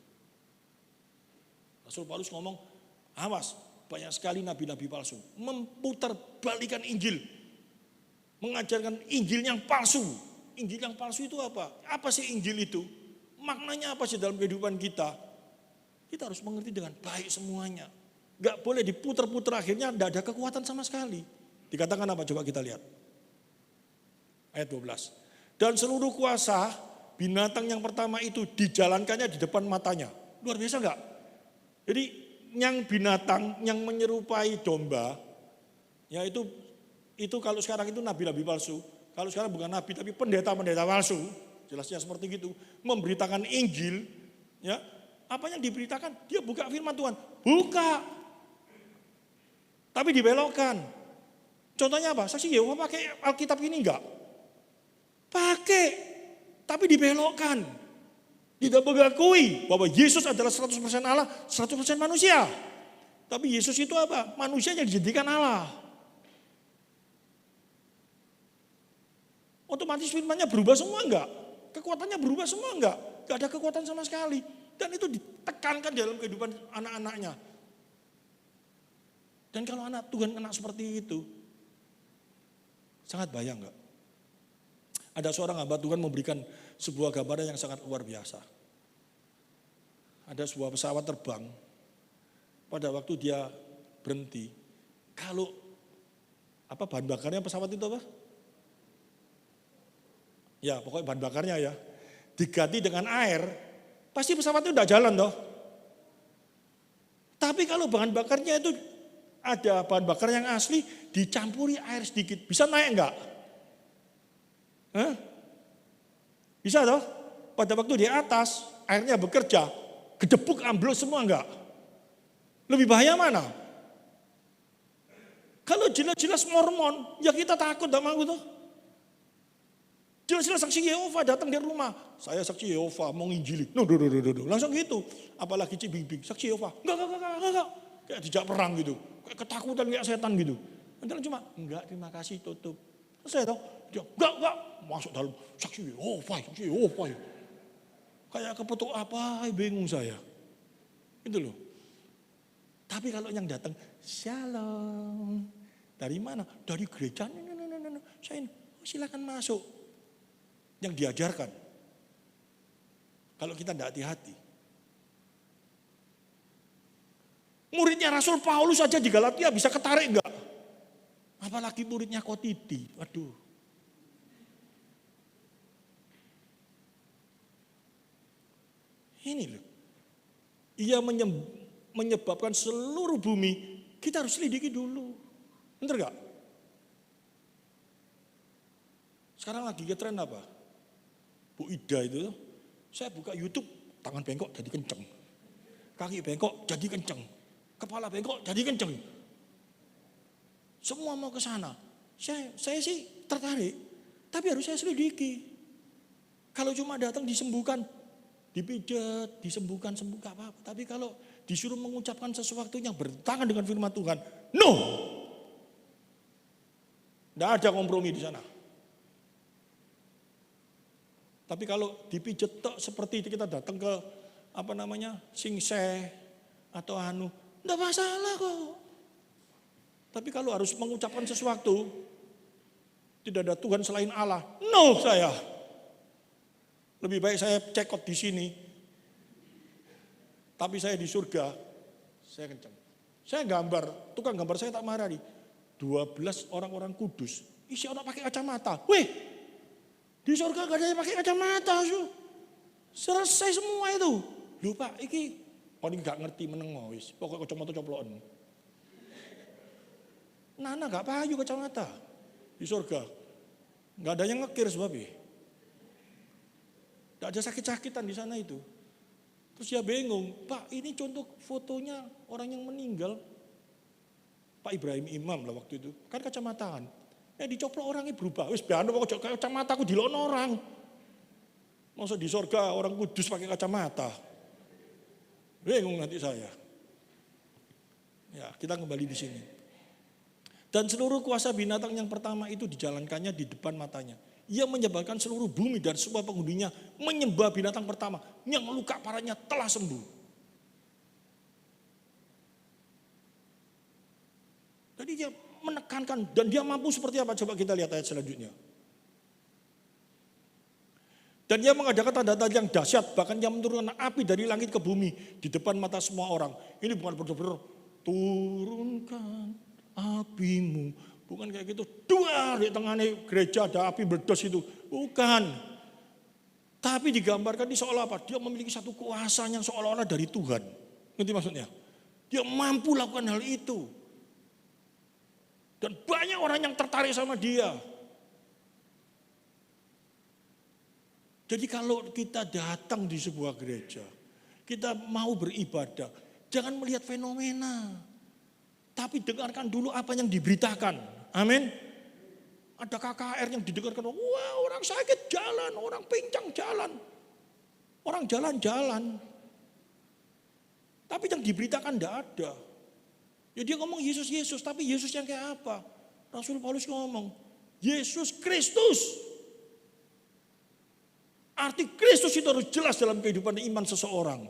Rasul Paulus ngomong, awas, banyak sekali nabi-nabi palsu. Memutarbalikkan Injil. Mengajarkan Injil yang palsu. Injil yang palsu itu apa? Apa sih Injil itu? Maknanya apa sih dalam kehidupan kita? Kita harus mengerti dengan baik semuanya. Gak boleh diputar-putar, akhirnya tidak ada kekuatan sama sekali. Dikatakan apa? Coba kita lihat. Ayat 12. Dan seluruh kuasa binatang yang pertama itu dijalankannya di depan matanya. Luar biasa enggak? Jadi yang binatang yang menyerupai domba, ya itu kalau sekarang itu nabi-nabi palsu. Kalau sekarang bukan nabi tapi pendeta-pendeta palsu. Jelasnya seperti gitu, memberitakan Injil, ya. Apa yang diberitakan? Dia buka firman Tuhan, buka. Tapi dibelokkan. Contohnya apa? Saksi Yehova pakai Alkitab ini enggak? Pakai, tapi dibelokkan. Tidak mengakui bahwa Yesus adalah 100% Allah, 100% manusia. Tapi Yesus itu apa? Manusia yang dijadikan Allah. Otomatis firman-Nya berubah semua enggak? Kekuatannya berubah semua enggak? Enggak ada kekuatan sama sekali. Dan itu ditekankan dalam kehidupan anak-anaknya. Dan kalau anak Tuhan kena seperti itu, sangat bahaya enggak? Ada seorang hamba Tuhan memberikan sebuah gambaran yang sangat luar biasa. Ada sebuah pesawat terbang, pada waktu dia berhenti, kalau bahan bakarnya pesawat itu apa? Ya pokoknya bahan bakarnya ya, diganti dengan air, pasti pesawat itu udah jalan toh. Tapi kalau bahan bakarnya itu ada bahan bakar yang asli, dicampuri air sedikit, bisa naik enggak? Hah? Bisa toh? Pada waktu di atas, airnya bekerja, gedebuk ambles semua enggak? Lebih bahaya mana? Kalau jelas-jelas Mormon, ya kita takut enggak mau tuh. Jelas-jelas saksi Yehova datang di rumah. Saya saksi Yehova mau nginjili. Langsung gitu. Apalagi cibing-bing, saksi Yehova. Enggak. Kayak dijak perang gitu. Kayak ketakutan kayak setan gitu. Nanti cuma, enggak terima kasih tutup. Selesai toh. Dia, enggak. Masuk dalam saksi Yehova. Kayak kepetuk apa, bingung saya. Itu loh. Tapi kalau yang datang, shalom. Dari mana? Dari gereja. Saya silakan masuk. Yang diajarkan. Kalau kita tidak hati-hati. Muridnya Rasul Paulus saja di Galatia bisa ketarik enggak? Apalagi muridnya Kotiti. Waduh. Ini loh. Ia menyebabkan seluruh bumi, kita harus selidiki dulu. Bener enggak? Sekarang lagi ngetren apa? Bu Ida itu, saya buka YouTube, tangan bengkok jadi kenceng. Kaki bengkok jadi kenceng. Kepala bengkok jadi kenceng. Semua mau ke sana. Saya sih tertarik, tapi harus saya selidiki. Kalau cuma datang disembuhkan, dipijat, disembuhkan apa-apa. Tapi kalau disuruh mengucapkan sesuatu yang bertentangan dengan firman Tuhan, no! Tidak ada kompromi di sana. Tapi kalau dipijat seperti itu kita datang ke Singse atau enggak masalah kok. Tapi kalau harus mengucapkan sesuatu, tidak ada Tuhan selain Allah. No saya. Lebih baik saya cekot di sini. Tapi saya di surga, saya kencang. Saya gambar, tukang gambar saya tak marah nih. 12 orang-orang kudus, isi orang pakai kacamata. Weh, di surga gak ada yang pakai kacamata. Selesai semua itu. Lupa, ini gak ngerti meneng wis. Pokoknya kacamata coplokan. Nana gak payu kacamata di surga. Gak ada yang ngekir sebabnya. Gak ada sakit-sakitan di sana itu. Terus dia bingung, Pak ini contoh fotonya orang yang meninggal. Pak Ibrahim Imam lah waktu itu. Kan kacamataan. Dicoplok orangnya berubah. Wis biasa kok kacamata aku dilokno orang. Masa di surga orang kudus pakai kacamata. Bingung nanti saya. Ya, kita kembali di sini. Dan seluruh kuasa binatang yang pertama itu dijalankannya di depan matanya. Ia menyebabkan seluruh bumi dan semua penghuninya menyembah binatang pertama yang luka parahnya telah sembuh. Jadi dia menekankan dan dia mampu seperti apa? Coba kita lihat ayat selanjutnya. Dan dia mengadakan tanda-tanda yang dahsyat, bahkan dia menurunkan api dari langit ke bumi di depan mata semua orang. Ini bukan benar-benar turunkan apimu, bukan kayak gitu. Dua di tengahnya gereja ada api berdos itu, bukan. Tapi digambarkan di seolah apa? Dia memiliki satu kuasa yang seolah-olah dari Tuhan. Ngerti maksudnya? Dia mampu lakukan hal itu. Dan banyak orang yang tertarik sama dia. Jadi kalau kita datang di sebuah gereja, kita mau beribadah, jangan melihat fenomena. Tapi dengarkan dulu apa yang diberitakan. Amin. Ada KKR yang didengarkan, wah orang sakit jalan, orang pincang jalan, orang jalan-jalan. Tapi yang diberitakan tidak ada. Ya dia ngomong Yesus, Yesus, tapi Yesus yang kayak apa? Rasul Paulus ngomong, Yesus Kristus. Arti Kristus itu harus jelas dalam kehidupan iman seseorang.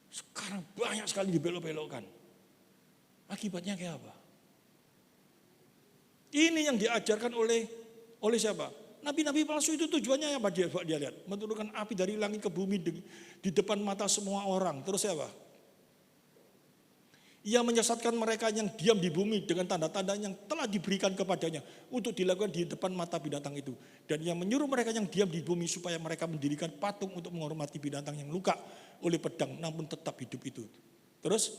Sekarang banyak sekali dibelok-belokkan. Akibatnya kayak apa? Ini yang diajarkan oleh siapa? Nabi-nabi palsu itu tujuannya apa dia lihat? Menurunkan api dari langit ke bumi di depan mata semua orang. Terus siapa? Ia menyesatkan mereka yang diam di bumi dengan tanda-tanda yang telah diberikan kepadanya untuk dilakukan di depan mata binatang itu. Dan ia menyuruh mereka yang diam di bumi supaya mereka mendirikan patung untuk menghormati binatang yang luka oleh pedang namun tetap hidup itu. Terus?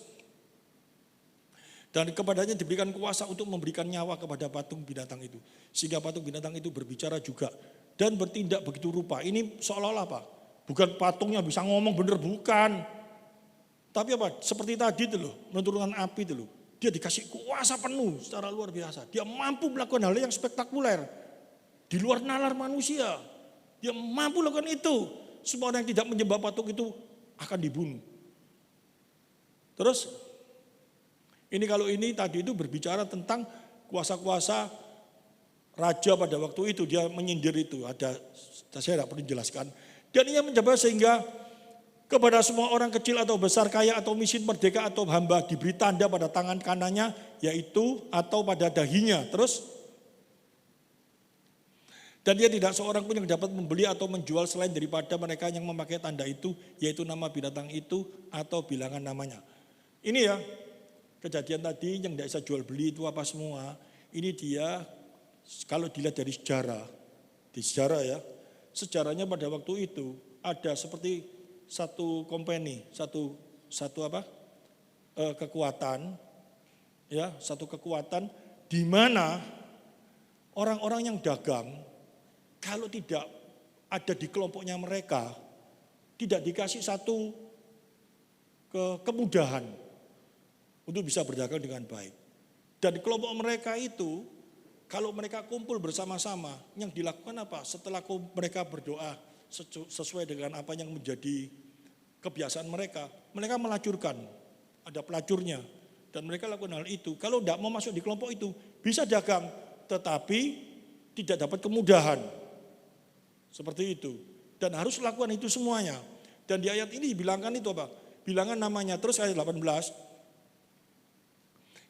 Dan kepadanya diberikan kuasa untuk memberikan nyawa kepada patung binatang itu. Sehingga patung binatang itu berbicara juga dan bertindak begitu rupa. Ini seolah-olah apa? Bukan patungnya bisa ngomong bener, bukan. Tapi apa? Seperti tadi itu loh, menurunkan api itu loh. Dia dikasih kuasa penuh secara luar biasa. Dia mampu melakukan hal yang spektakuler. Di luar nalar manusia. Dia mampu melakukan itu. Semua orang yang tidak menyembah patung itu akan dibunuh. Terus, ini kalau ini tadi itu berbicara tentang kuasa-kuasa raja pada waktu itu. Dia menyindir itu. Saya tidak perlu jelaskan. Dan ia mencoba sehingga kepada semua orang kecil atau besar, kaya atau miskin, merdeka atau hamba diberi tanda pada tangan kanannya, yaitu atau pada dahinya. Terus, dan dia tidak seorang pun yang dapat membeli atau menjual selain daripada mereka yang memakai tanda itu, yaitu nama binatang itu atau bilangan namanya. Ini ya, kejadian tadi yang tidak bisa jual beli itu apa semua. Ini dia, kalau dilihat dari sejarah, di sejarah ya, sejarahnya pada waktu itu ada seperti satu company, kekuatan, ya, satu kekuatan di mana orang-orang yang dagang kalau tidak ada di kelompoknya mereka tidak dikasih satu kemudahan untuk bisa berdagang dengan baik. Dan kelompok mereka itu kalau mereka kumpul bersama-sama, yang dilakukan apa? Setelah mereka berdoa sesuai dengan apa yang menjadi kebiasaan mereka melacurkan, ada pelacurnya, dan mereka lakukan hal itu. Kalau tidak mau masuk di kelompok itu, bisa dagang, tetapi tidak dapat kemudahan, seperti itu. Dan harus lakukan itu semuanya. Dan di ayat ini dibilangkan itu apa? Bilangan namanya. Terus ayat 18,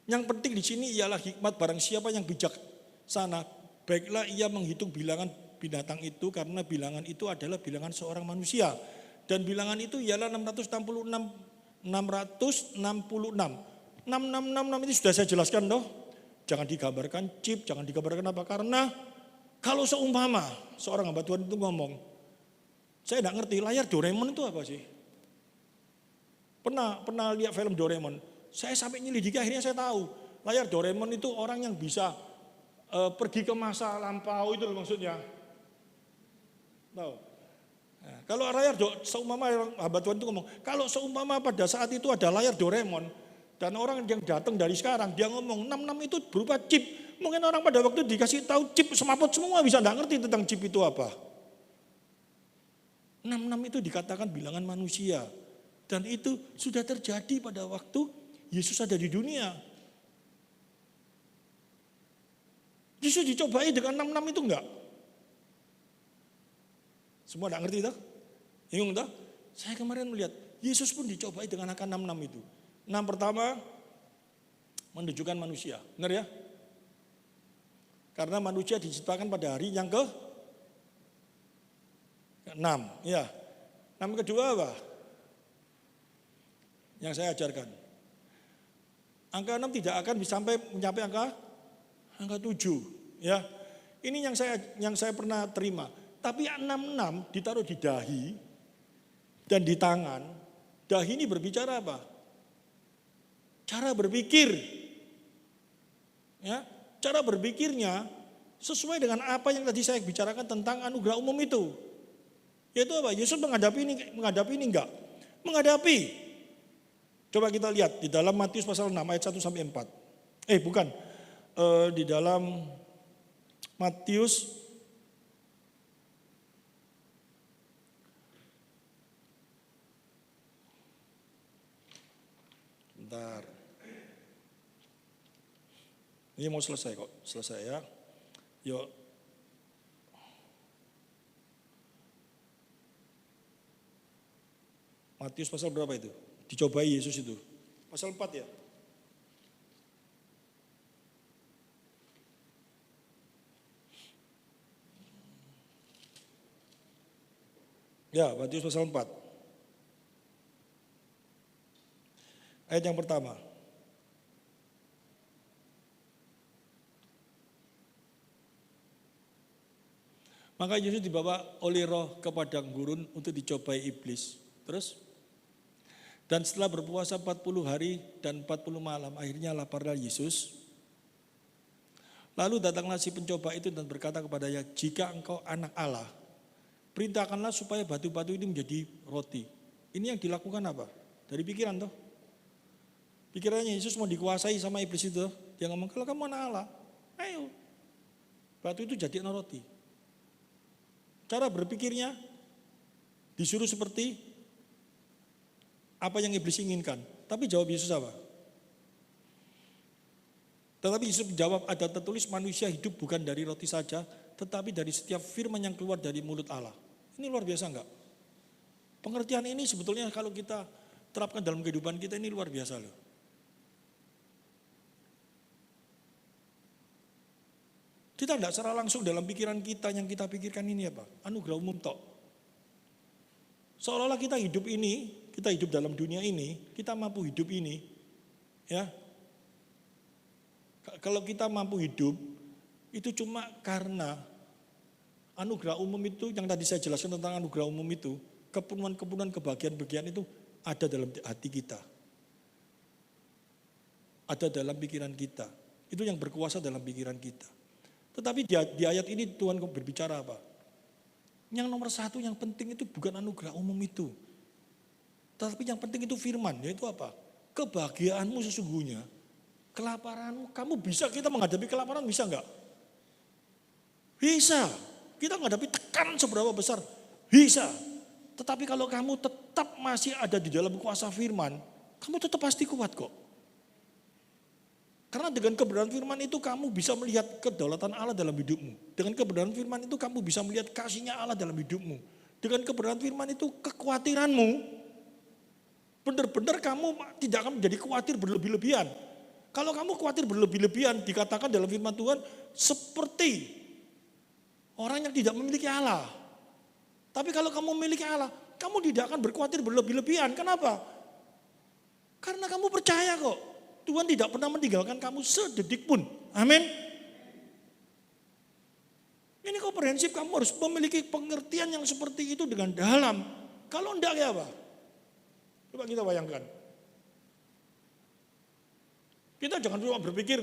yang penting di sini ialah hikmat barang siapa yang bijaksana, baiklah ia menghitung bilangan binatang itu karena bilangan itu adalah bilangan seorang manusia. Dan bilangan itu ialah 666. 666 ini sudah saya jelaskan toh. Jangan digambarkan chip, jangan digambarkan apa. Karena kalau seumpama seorang hamba Tuhan itu ngomong, saya tidak ngerti layar Doraemon itu apa sih. Pernah lihat film Doraemon. Saya sampai nyelidiki akhirnya saya tahu. Layar Doraemon itu orang yang bisa pergi ke masa lampau itu loh maksudnya. Tahu? Nah, kalau layar seumpama hamba Tuhan itu ngomong, kalau seumpama pada saat itu ada layar Doraemon dan orang yang datang dari sekarang dia ngomong 66 itu berupa chip. Mungkin orang pada waktu dikasih tahu chip semaput semua bisa enggak ngerti tentang chip itu apa. 66 itu dikatakan bilangan manusia dan itu sudah terjadi pada waktu Yesus ada di dunia. Yesus dicobai dengan 66 itu enggak? Semua enggak ngerti toh? Bingung toh? Saya kemarin melihat Yesus pun dicobai dengan angka 66 itu. 6 pertama menunjukkan manusia, benar ya? Karena manusia diciptakan pada hari yang ke-6, ya. 6 kedua apa? Yang saya ajarkan. Angka 6 tidak akan bisa mencapai angka 7, ya. Ini yang saya pernah terima. Tapi 66 ditaruh di dahi dan di tangan. Dahi ini berbicara apa? Cara berpikir. Ya, cara berpikirnya sesuai dengan apa yang tadi saya bicarakan tentang anugerah umum itu. Yaitu apa? Yesus menghadapi ini enggak? Menghadapi. Coba kita lihat di dalam Matius pasal 6 ayat 1 sampai 4. Bukan. Di dalam Matius bentar. Ini mau selesai kok. Selesai ya. Yuk. Matius pasal berapa itu? Dicobai Yesus itu. Pasal 4 ya. Ya, Matius pasal 4. Ayat yang pertama. Maka Yesus dibawa oleh Roh ke padang gurun untuk dicobai iblis. Terus? Dan setelah berpuasa 40 hari dan 40 malam, akhirnya laparlah Yesus. Lalu datanglah si pencoba itu dan berkata kepadanya, jika engkau anak Allah, perintahkanlah supaya batu-batu ini menjadi roti. Ini yang dilakukan apa? Dari pikiran toh. Pikirannya Yesus mau dikuasai sama iblis itu. Dia ngomong, kalau kamu anak Allah, ayo. Batu itu jadi roti. Cara berpikirnya disuruh seperti apa yang iblis inginkan. Tapi jawab Yesus apa? Tetapi Yesus menjawab, ada tertulis manusia hidup bukan dari roti saja, tetapi dari setiap firman yang keluar dari mulut Allah. Ini luar biasa enggak? Pengertian ini sebetulnya kalau kita terapkan dalam kehidupan kita ini luar biasa loh. Kita tidak secara langsung dalam pikiran kita yang kita pikirkan ini apa? Anugerah umum tok. Seolah-olah kita hidup ini, kita hidup dalam dunia ini, kita mampu hidup ini. Ya. Kalau kita mampu hidup, itu cuma karena anugerah umum itu, yang tadi saya jelaskan tentang anugerah umum itu, kepenuhan-kepenuhan, kebahagiaan-bahagiaan itu ada dalam hati kita. Ada dalam pikiran kita. Itu yang berkuasa dalam pikiran kita. Tetapi di ayat ini Tuhan berbicara apa? Yang nomor satu, yang penting itu bukan anugerah umum itu. Tetapi yang penting itu firman, yaitu apa? Kebahagiaanmu sesungguhnya, kelaparanmu, kamu bisa, kita menghadapi kelaparan bisa enggak? Bisa. Kita menghadapi tekanan seberapa besar? Bisa. Tetapi kalau kamu tetap masih ada di dalam kuasa firman, kamu tetap pasti kuat kok. Karena dengan kebenaran firman itu kamu bisa melihat kedaulatan Allah dalam hidupmu. Dengan kebenaran firman itu kamu bisa melihat kasihnya Allah dalam hidupmu. Dengan kebenaran firman itu kekhawatiranmu, benar-benar kamu tidak akan menjadi khawatir berlebih-lebihan. Kalau kamu khawatir berlebih-lebihan, dikatakan dalam firman Tuhan seperti orang yang tidak memiliki Allah. Tapi kalau kamu memiliki Allah, kamu tidak akan berkhawatir berlebih-lebihan. Kenapa? Karena kamu percaya kok. Tuhan tidak pernah meninggalkan kamu sedetik pun. Amin. Ini komprehensif, kamu harus memiliki pengertian yang seperti itu dengan dalam. Kalau enggak ya apa? Coba kita bayangkan. Kita jangan cuma berpikir,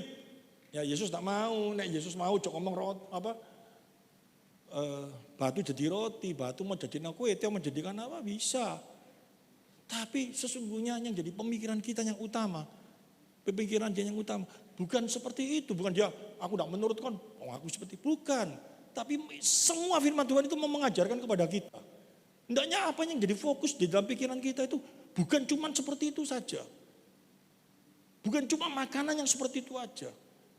ya Yesus tak mau, nek Yesus mau cok ngomong batu jadi roti, batu mau jadi kue, itu mau jadikan apa? Bisa. Tapi sesungguhnya yang jadi pemikiran kita yang utama, pemikiran dia yang utama, bukan seperti itu, bukan dia, aku tidak menurutkan, aku seperti, bukan. Tapi semua firman Tuhan itu mau mengajarkan kepada kita. Hendaknya apa yang jadi fokus di dalam pikiran kita itu bukan cuma seperti itu saja. Bukan cuma makanan yang seperti itu aja.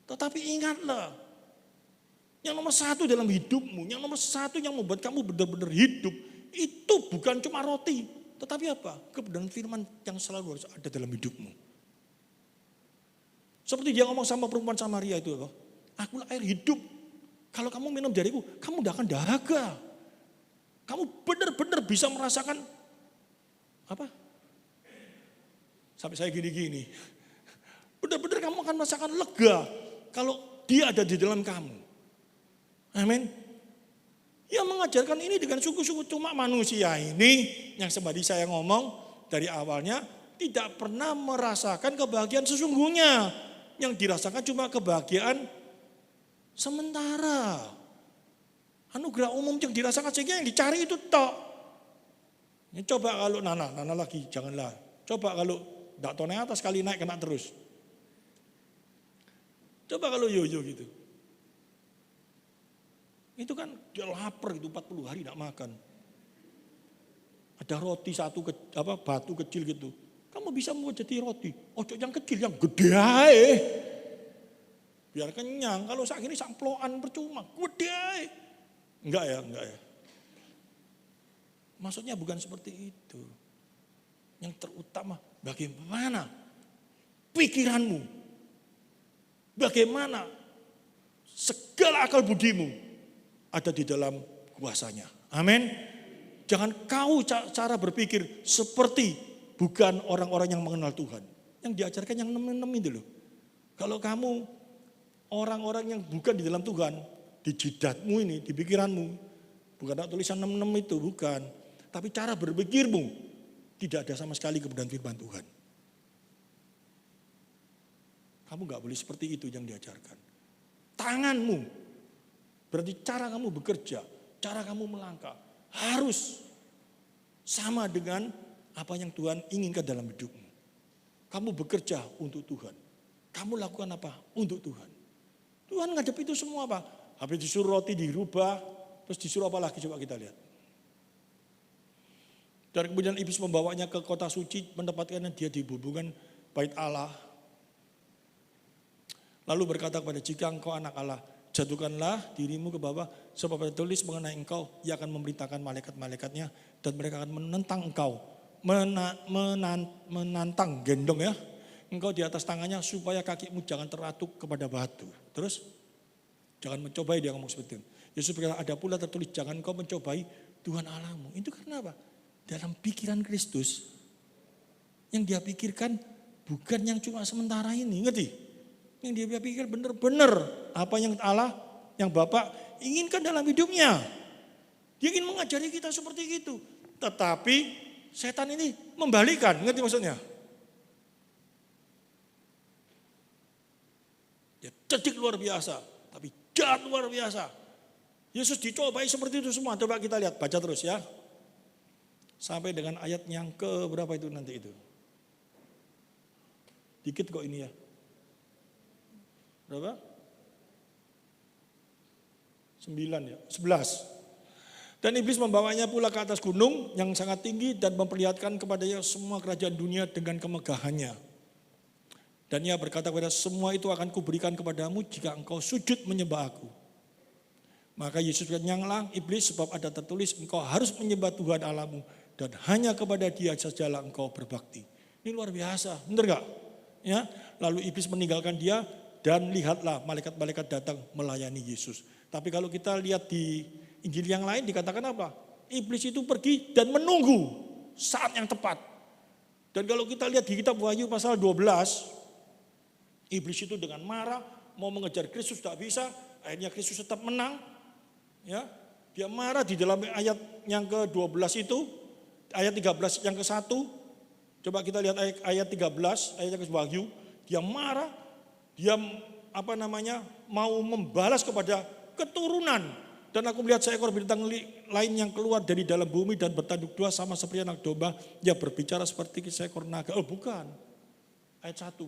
Tetapi ingatlah, yang nomor satu dalam hidupmu, yang nomor satu yang membuat kamu benar-benar hidup, itu bukan cuma roti. Tetapi apa? Kebenaran firman yang selalu harus ada dalam hidupmu. Seperti dia ngomong sama perempuan Samaria itu, akulah air hidup. Kalau kamu minum dariku, kamu tidak akan dahaga. Kamu benar-benar bisa merasakan apa? Sampai saya gini-gini. Benar-benar kamu akan merasakan lega kalau dia ada di dalam kamu. Amin. Yang mengajarkan ini dengan sungguh-sungguh, cuma manusia ini yang seperti saya ngomong dari awalnya tidak pernah merasakan kebahagiaan sesungguhnya. Yang dirasakan cuma kebahagiaan sementara. Anugerah umum yang dirasakan sehingga yang dicari itu tok. Ini coba kalau Nana lagi, janganlah. Coba kalau tidak tonai atas kali naik kena terus. Coba kalau yoyo gitu. Itu kan dia lapar itu 40 hari tidak makan. Ada roti satu batu kecil gitu. Kamu bisa membuat jadi roti. Ojo yang kecil, yang gede ae. Biar kenyang. Kalau saat ini samploan percuma. Gede ae. Enggak ya. Maksudnya bukan seperti itu. Yang terutama bagaimana pikiranmu. Bagaimana segala akal budimu ada di dalam kuasanya. Amin. Jangan kau cara berpikir seperti bukan orang-orang yang mengenal Tuhan. Yang diajarkan yang nem-nem itu loh. Kalau kamu orang-orang yang bukan di dalam Tuhan, di jidatmu ini, di pikiranmu, bukan tulisan nem-nem itu, bukan. Tapi cara berpikirmu tidak ada sama sekali kebenaran firman Tuhan. Kamu gak boleh seperti itu yang diajarkan. Tanganmu, berarti cara kamu bekerja, cara kamu melangkah, harus sama dengan apa yang Tuhan inginkan dalam hidupmu. Kamu bekerja untuk Tuhan. Kamu lakukan apa? Untuk Tuhan. Tuhan ngadep itu semua apa? Habis disuruh roti dirubah, terus disuruh apa lagi coba kita lihat. Dan kemudian iblis membawanya ke kota suci, mendapatkannya dia di hubungan bait Allah. Lalu berkata kepada, jika engkau anak Allah, jatuhkanlah dirimu ke bawah, sebab tertulis mengenai engkau, ia akan memerintahkan malaikat-malaikatnya, dan mereka akan menentang engkau, menantang gendong ya, engkau di atas tangannya, supaya kakimu jangan teratuk kepada batu. Terus, jangan mencobai, dia ngomong seperti itu. Yesus berkata, ada pula tertulis, jangan engkau mencobai Tuhan Allahmu. Itu karena apa? Dalam pikiran Kristus, yang dia pikirkan bukan yang cuma sementara ini, ngerti? Yang dia pikir benar-benar apa yang Allah, yang Bapak inginkan dalam hidupnya. Dia ingin mengajari kita seperti itu. Tetapi setan ini membalikan, ngerti maksudnya? Dia cerdik luar biasa, tapi jahat luar biasa. Yesus dicobai seperti itu semua. Coba kita lihat, baca terus ya. Sampai dengan ayat yang ke berapa itu nanti itu. Dikit kok ini ya. Berapa? 9 ya, 11. Dan iblis membawanya pula ke atas gunung yang sangat tinggi dan memperlihatkan kepadanya semua kerajaan dunia dengan kemegahannya. Dan ia berkata kepada, semua itu akan kuberikan kepadamu jika engkau sujud menyembah aku. Maka Yesus berkata, iblis, sebab ada tertulis engkau harus menyembah Tuhan Allahmu dan hanya kepada Dia sajalah engkau berbakti. Ini luar biasa, benar gak? Ya, lalu iblis meninggalkan dia. Dan lihatlah malaikat-malaikat datang melayani Yesus. Tapi kalau kita lihat di Injil yang lain dikatakan apa? Iblis itu pergi dan menunggu saat yang tepat. Dan kalau kita lihat di kitab Wahyu pasal 12, iblis itu dengan marah mau mengejar Kristus tidak bisa, akhirnya Kristus tetap menang. Ya, dia marah di dalam ayat yang ke-12 itu, ayat 13 yang ke-1. Coba kita lihat ayat 13, ayat yang ke-Wahyu, dia marah. Dia mau membalas kepada keturunan. Dan aku melihat seekor bintang lain yang keluar dari dalam bumi dan bertanduk dua sama seperti anak domba. Dia berbicara seperti seekor naga. Oh bukan, ayat 1.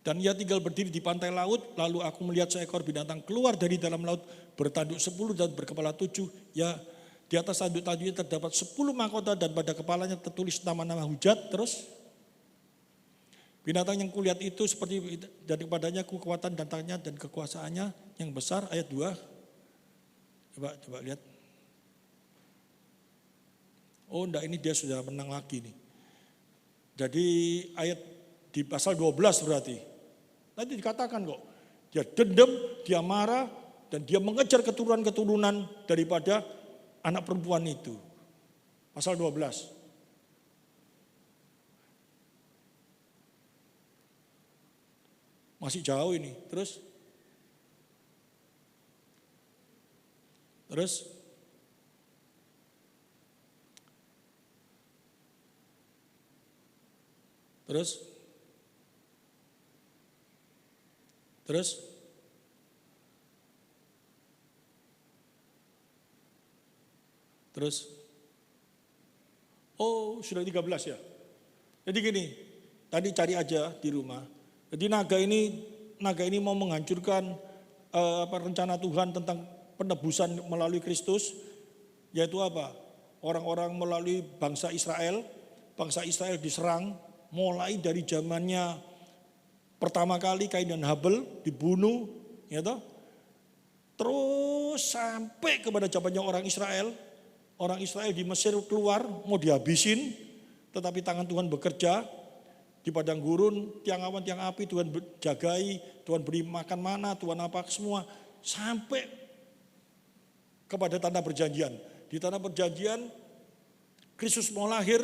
Dan ia tinggal berdiri di pantai laut. Lalu aku melihat seekor binatang keluar dari dalam laut, bertanduk 10 dan berkepala 7. Ya, di atas tanduk-tanduknya terdapat 10 mahkota dan pada kepalanya tertulis nama-nama hujat. Terus binatang yang kulihat itu seperti dari kepadanya kekuatan datangnya dan kekuasaannya yang besar. Ayat 2. Coba lihat. Oh enggak, ini dia sudah menang lagi nih. Jadi ayat di pasal 12 berarti. Nanti dikatakan kok. Dia dendam, dia marah dan dia mengejar keturunan-keturunan daripada anak perempuan itu. Pasal 12. Masih jauh ini. Terus. Terus oh sudah 13 ya. Jadi gini, Tadi cari aja di rumah. Jadi naga ini mau menghancurkan rencana Tuhan tentang penebusan melalui Kristus, yaitu apa? Orang-orang melalui bangsa Israel diserang mulai dari zamannya pertama kali Kain dan Habel dibunuh, ya toh? Terus sampai kepada zamannya orang Israel di Mesir keluar mau dihabisin, tetapi tangan Tuhan bekerja. Di padang gurun, tiang awan, tiang api, Tuhan jagai, Tuhan beri makan mana, Tuhan apa semua. Sampai kepada tanah perjanjian. Di tanah perjanjian, Kristus mau lahir,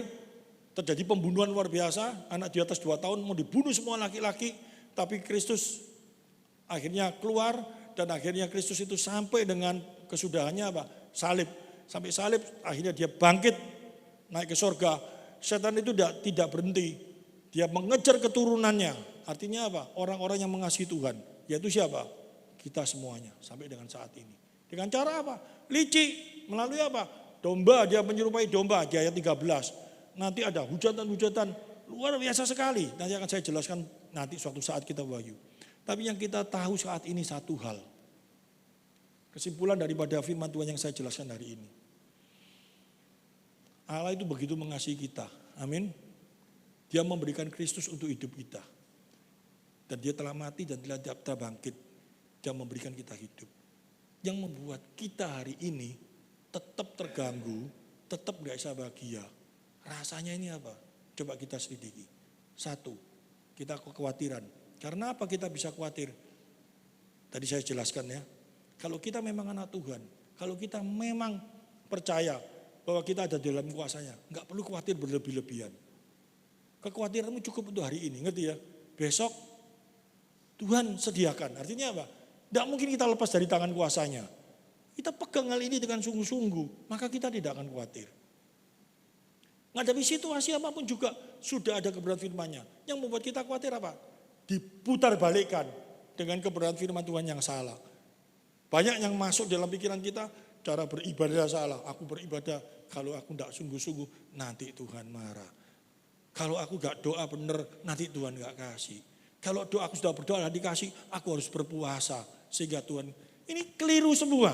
terjadi pembunuhan luar biasa. Anak di atas 2 tahun mau dibunuh semua laki-laki. Tapi Kristus akhirnya keluar, dan akhirnya Kristus itu sampai dengan kesudahannya apa? Salib. Sampai salib, akhirnya dia bangkit, naik ke surga. Setan itu tidak berhenti. Dia mengejar keturunannya. Artinya apa? Orang-orang yang mengasihi Tuhan. Yaitu siapa? Kita semuanya sampai dengan saat ini. Dengan cara apa? Licik. Melalui apa? Domba, dia menyerupai domba di ayat 13. Nanti ada hujatan-hujatan luar biasa sekali. Nanti akan saya jelaskan nanti suatu saat kita wahyu. Tapi yang kita tahu saat ini satu hal. Kesimpulan daripada firman Tuhan yang saya jelaskan hari ini. Allah itu begitu mengasihi kita. Amin. Dia memberikan Kristus untuk hidup kita. Dan dia telah mati dan telah bangkit. Dia memberikan kita hidup. Yang membuat kita hari ini tetap terganggu, tetap gak bisa bahagia. Rasanya ini apa? Coba kita selidiki. 1, kita kekhawatiran. Karena apa kita bisa khawatir? Tadi saya jelaskan ya. Kalau kita memang anak Tuhan, kalau kita memang percaya bahwa kita ada dalam kuasanya, gak perlu khawatir berlebih-lebihan. Kekhawatiranmu cukup untuk hari ini, ngerti ya? Besok Tuhan sediakan. Artinya apa? Tidak mungkin kita lepas dari tangan kuasanya. Kita pegang hal ini dengan sungguh-sungguh, maka kita tidak akan khawatir. Menghadapi situasi apapun juga sudah ada kebenaran firman-Nya. Yang membuat kita khawatir apa? Diputar balikkan dengan kebenaran firman Tuhan yang salah. Banyak yang masuk dalam pikiran kita, cara beribadah salah. Aku beribadah, kalau aku tidak sungguh-sungguh, nanti Tuhan marah. Kalau aku gak doa benar, nanti Tuhan gak kasih. Kalau doa aku sudah berdoa dan dikasih, aku harus berpuasa. Sehingga Tuhan, ini keliru semua.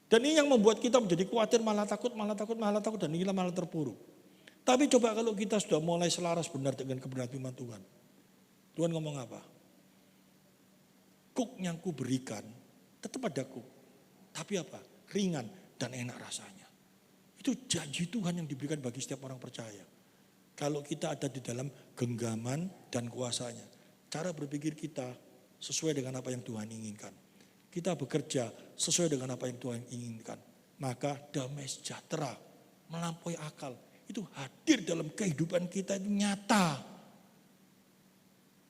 Dan ini yang membuat kita menjadi khawatir, malah takut, dan ini malah terpuruk. Tapi coba kalau kita sudah mulai selaras benar dengan kebenaran firman Tuhan. Tuhan ngomong apa? Kuk yang ku berikan, tetap ada kuk. Tapi apa? Ringan dan enak rasanya. Itu janji Tuhan yang diberikan bagi setiap orang percaya. Kalau kita ada di dalam genggaman dan kuasanya. Cara berpikir kita sesuai dengan apa yang Tuhan inginkan. Kita bekerja sesuai dengan apa yang Tuhan inginkan. Maka damai sejahtera melampaui akal. Itu hadir dalam kehidupan kita, itu nyata.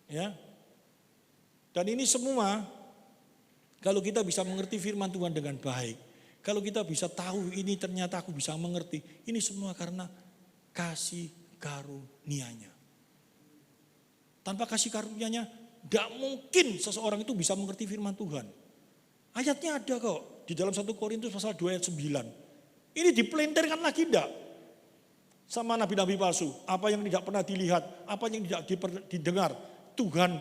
Ya. Dan ini semua kalau kita bisa mengerti firman Tuhan dengan baik. Kalau kita bisa tahu ini ternyata aku bisa mengerti. Ini semua karena kasih karunia-Nya. Tanpa kasih karunia-Nya, tidak mungkin seseorang itu bisa mengerti firman Tuhan. Ayatnya ada kok, di dalam 1 Korintus pasal 2 ayat 9. Ini dipelintirkan lagi enggak? Sama nabi-nabi palsu, apa yang tidak pernah dilihat, apa yang tidak didengar, Tuhan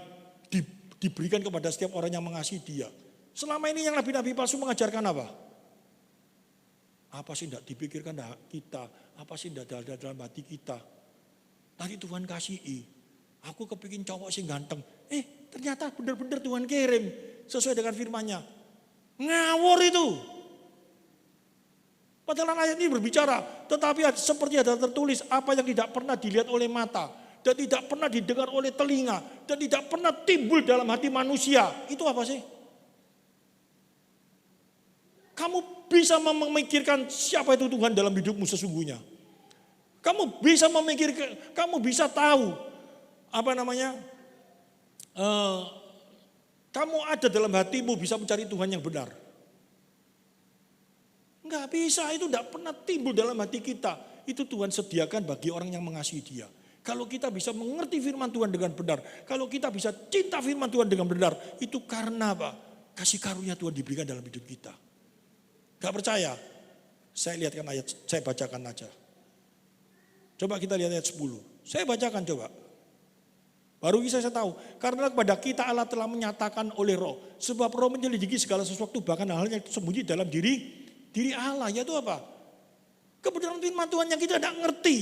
diberikan kepada setiap orang yang mengasihi Dia. Selama ini yang nabi-nabi palsu mengajarkan apa? Apa sih tidak dipikirkan kita, apa sih tidak ada dalam hati kita. Nanti Tuhan kasihi. Aku kepingin cowok sih ganteng. Ternyata benar-benar Tuhan kirim sesuai dengan firman-Nya. Ngawur itu. Padahal ayat ini berbicara, tetapi seperti ada tertulis apa yang tidak pernah dilihat oleh mata dan tidak pernah didengar oleh telinga dan tidak pernah timbul dalam hati manusia. Itu apa sih? Kamu bisa memikirkan siapa itu Tuhan dalam hidupmu sesungguhnya. Kamu bisa memikirkan, kamu bisa tahu kamu ada dalam hatimu bisa mencari Tuhan yang benar. Enggak bisa, itu tidak pernah timbul dalam hati kita. Itu Tuhan sediakan bagi orang yang mengasihi Dia. Kalau kita bisa mengerti firman Tuhan dengan benar, kalau kita bisa cinta firman Tuhan dengan benar, itu karena apa? Kasih karunia Tuhan diberikan dalam hidup kita. Gak percaya? Saya lihatkan ayat, saya bacakan aja. Coba kita lihat ayat 10. Saya bacakan coba. Baru bisa saya tahu. Karena kepada kita Allah telah menyatakan oleh Roh. Sebab Roh menyelidiki segala sesuatu, bahkan hal yang sembunyi dalam diri Allah. Yaitu apa? Kebenaran firman Tuhan yang kita tidak ngerti.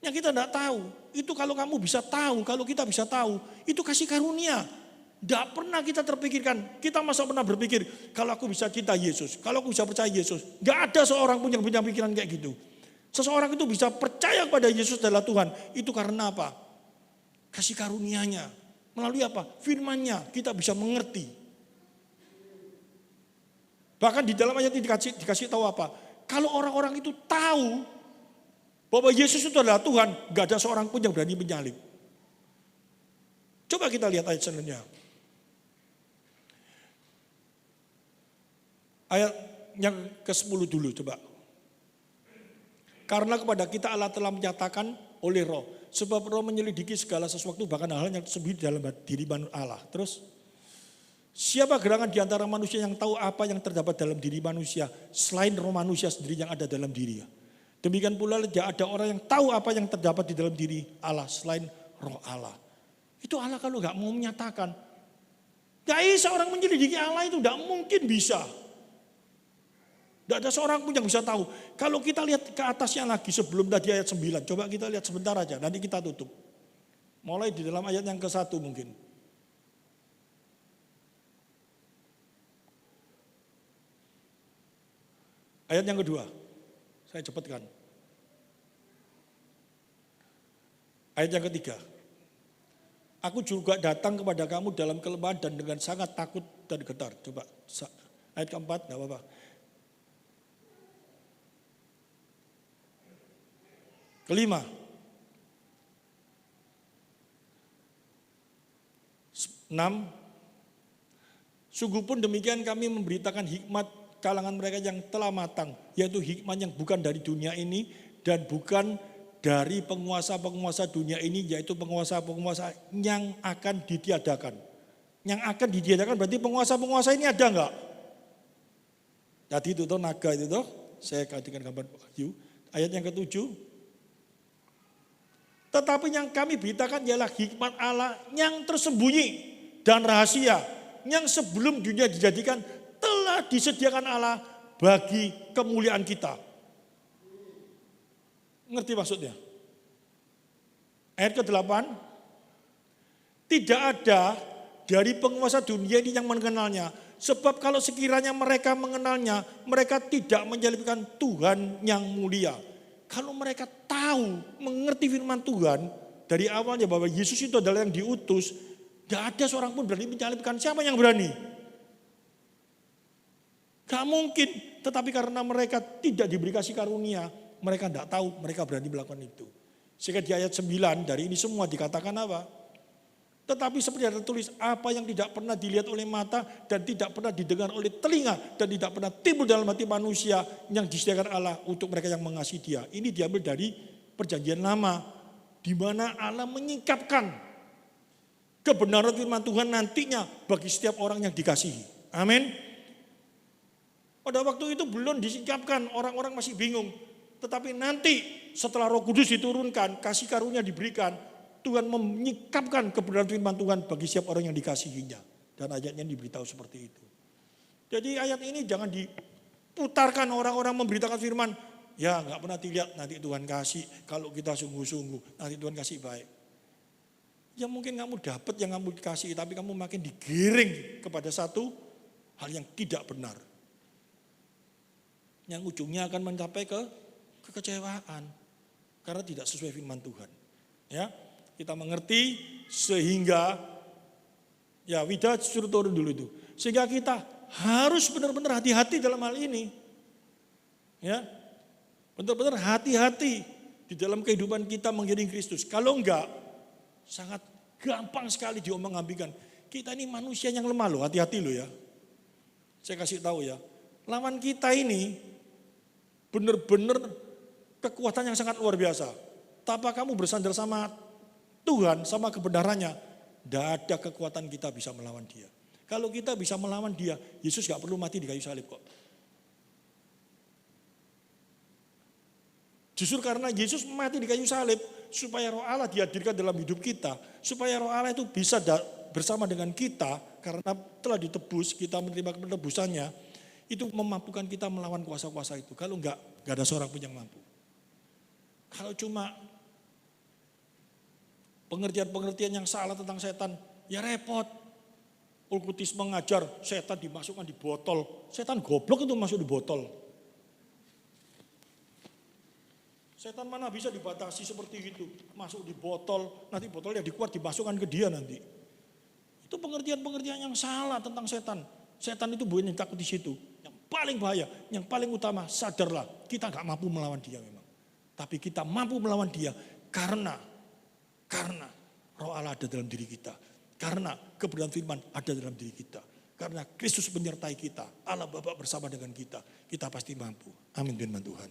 Yang kita tidak tahu. Itu kalau kamu bisa tahu, kalau kita bisa tahu. Itu kasih karunia. Tidak pernah kita terpikirkan. Kita masa pernah berpikir, kalau aku bisa cinta Yesus. Kalau aku bisa percaya Yesus. Tidak ada seorang pun yang punya pikiran kayak gitu. Seseorang itu bisa percaya kepada Yesus adalah Tuhan. Itu karena apa? Kasih karunia-Nya. Melalui apa? Firman-Nya kita bisa mengerti. Bahkan di dalam ayat ini dikasih tahu apa? Kalau orang-orang itu tahu bahwa Yesus itu adalah Tuhan, gak ada seorang pun yang berani menyalib. Coba kita lihat ayat selanjutnya. Ayat yang ke-10 dulu coba. Karena kepada kita Allah telah menyatakan oleh Roh. Sebab Roh menyelidiki segala sesuatu, bahkan hal yang sembunyi dalam diri Allah. Terus, siapa gerangan di antara manusia yang tahu apa yang terdapat dalam diri manusia selain roh manusia sendiri yang ada dalam dirinya? Demikian pula tidak ada orang yang tahu apa yang terdapat di dalam diri Allah selain roh Allah. Itu Allah kalau nggak mau menyatakan. Gak bisa orang menyelidiki Allah itu tidak mungkin bisa. Tidak ada seorang pun yang bisa tahu. Kalau kita lihat ke atasnya lagi sebelum tadi ayat 9. Coba kita lihat sebentar aja, nanti kita tutup. Mulai di dalam ayat yang ke-1 mungkin. Ayat yang kedua, saya cepatkan. Ayat yang ketiga. Aku juga datang kepada kamu dalam kelemahan dan dengan sangat takut dan getar. Coba ayat keempat, enggak apa-apa. Kelima. 6. Sungguh pun demikian kami memberitakan hikmat kalangan mereka yang telah matang, yaitu hikmat yang bukan dari dunia ini dan bukan dari penguasa-penguasa dunia ini, yaitu penguasa-penguasa yang akan ditiadakan. Yang akan ditiadakan berarti penguasa-penguasa ini ada enggak? Tadi itu tuh naga itu tuh, saya katakan gambar Wahyu, ayat yang ke-7. Tetapi yang kami beritakan ialah hikmat Allah yang tersembunyi dan rahasia, yang sebelum dunia dijadikan telah disediakan Allah bagi kemuliaan kita. Ngerti maksudnya? Ayat ke-8. Tidak ada dari penguasa dunia ini yang mengenalnya. Sebab kalau sekiranya mereka mengenalnya, mereka tidak menyalibkan Tuhan yang mulia. Kalau mereka tahu, mengerti firman Tuhan, dari awalnya bahwa Yesus itu adalah yang diutus, tidak ada seorang pun berani menyalibkan. Siapa yang berani? Gak mungkin, tetapi karena mereka tidak diberi kasih karunia, mereka tidak tahu, mereka berani melakukan itu. Sehingga di ayat 9 dari ini semua dikatakan apa? Tetapi seperti ada tertulis, apa yang tidak pernah dilihat oleh mata dan tidak pernah didengar oleh telinga dan tidak pernah timbul dalam hati manusia yang disediakan Allah untuk mereka yang mengasihi Dia. Ini diambil dari Perjanjian Lama, di mana Allah menyingkapkan kebenaran firman Tuhan nantinya bagi setiap orang yang dikasihi. Amin. Pada waktu itu belum disingkapkan, orang-orang masih bingung. Tetapi nanti setelah Roh Kudus diturunkan, kasih karunia diberikan, Tuhan menyingkapkan kebenaran firman Tuhan bagi setiap orang yang dikasihinya. Dan ayatnya diberitahu seperti itu. Jadi ayat ini jangan diputarkan orang-orang memberitakan firman. Ya gak pernah dilihat, nanti Tuhan kasih. Kalau kita sungguh-sungguh, nanti Tuhan kasih baik. Ya mungkin kamu dapat yang kamu dikasih, tapi kamu makin digiring kepada satu hal yang tidak benar. Yang ujungnya akan mencapai kekecewaan. Karena tidak sesuai firman Tuhan. Ya. Kita mengerti sehingga ya Wida suruh turun dulu itu. Sehingga kita harus benar-benar hati-hati dalam hal ini. Ya. Benar-benar hati-hati di dalam kehidupan kita mengiring Kristus. Kalau enggak sangat gampang sekali diombang-ambingkan. Kita ini manusia yang lemah loh, hati-hati loh ya. Saya kasih tahu ya. Lawan kita ini benar-benar kekuatan yang sangat luar biasa. Tanpa kamu bersandar sama Tuhan, sama kebenarannya, tidak ada kekuatan kita bisa melawan Dia. Kalau kita bisa melawan Dia, Yesus gak perlu mati di kayu salib kok. Justru karena Yesus mati di kayu salib, supaya roh Allah dihadirkan dalam hidup kita, supaya roh Allah itu bisa bersama dengan kita, karena telah ditebus, kita menerima penebusannya, itu memampukan kita melawan kuasa-kuasa itu. Kalau enggak ada seorang pun yang mampu. Kalau cuma pengertian-pengertian yang salah tentang setan, ya repot. Okkultisme mengajar setan dimasukkan di botol. Setan goblok itu masuk di botol. Setan mana bisa dibatasi seperti itu. Masuk di botol, nanti botolnya dikuat dimasukkan ke dia nanti. Itu pengertian-pengertian yang salah tentang setan. Setan itu bukan yang takut di situ. Yang paling bahaya, yang paling utama, sadarlah kita gak mampu melawan dia memang. Tapi kita mampu melawan dia karena roh Allah ada dalam diri kita. Karena kebenaran firman ada dalam diri kita. Karena Kristus menyertai kita. Allah Bapa bersama dengan kita. Kita pasti mampu. Amin firman Tuhan.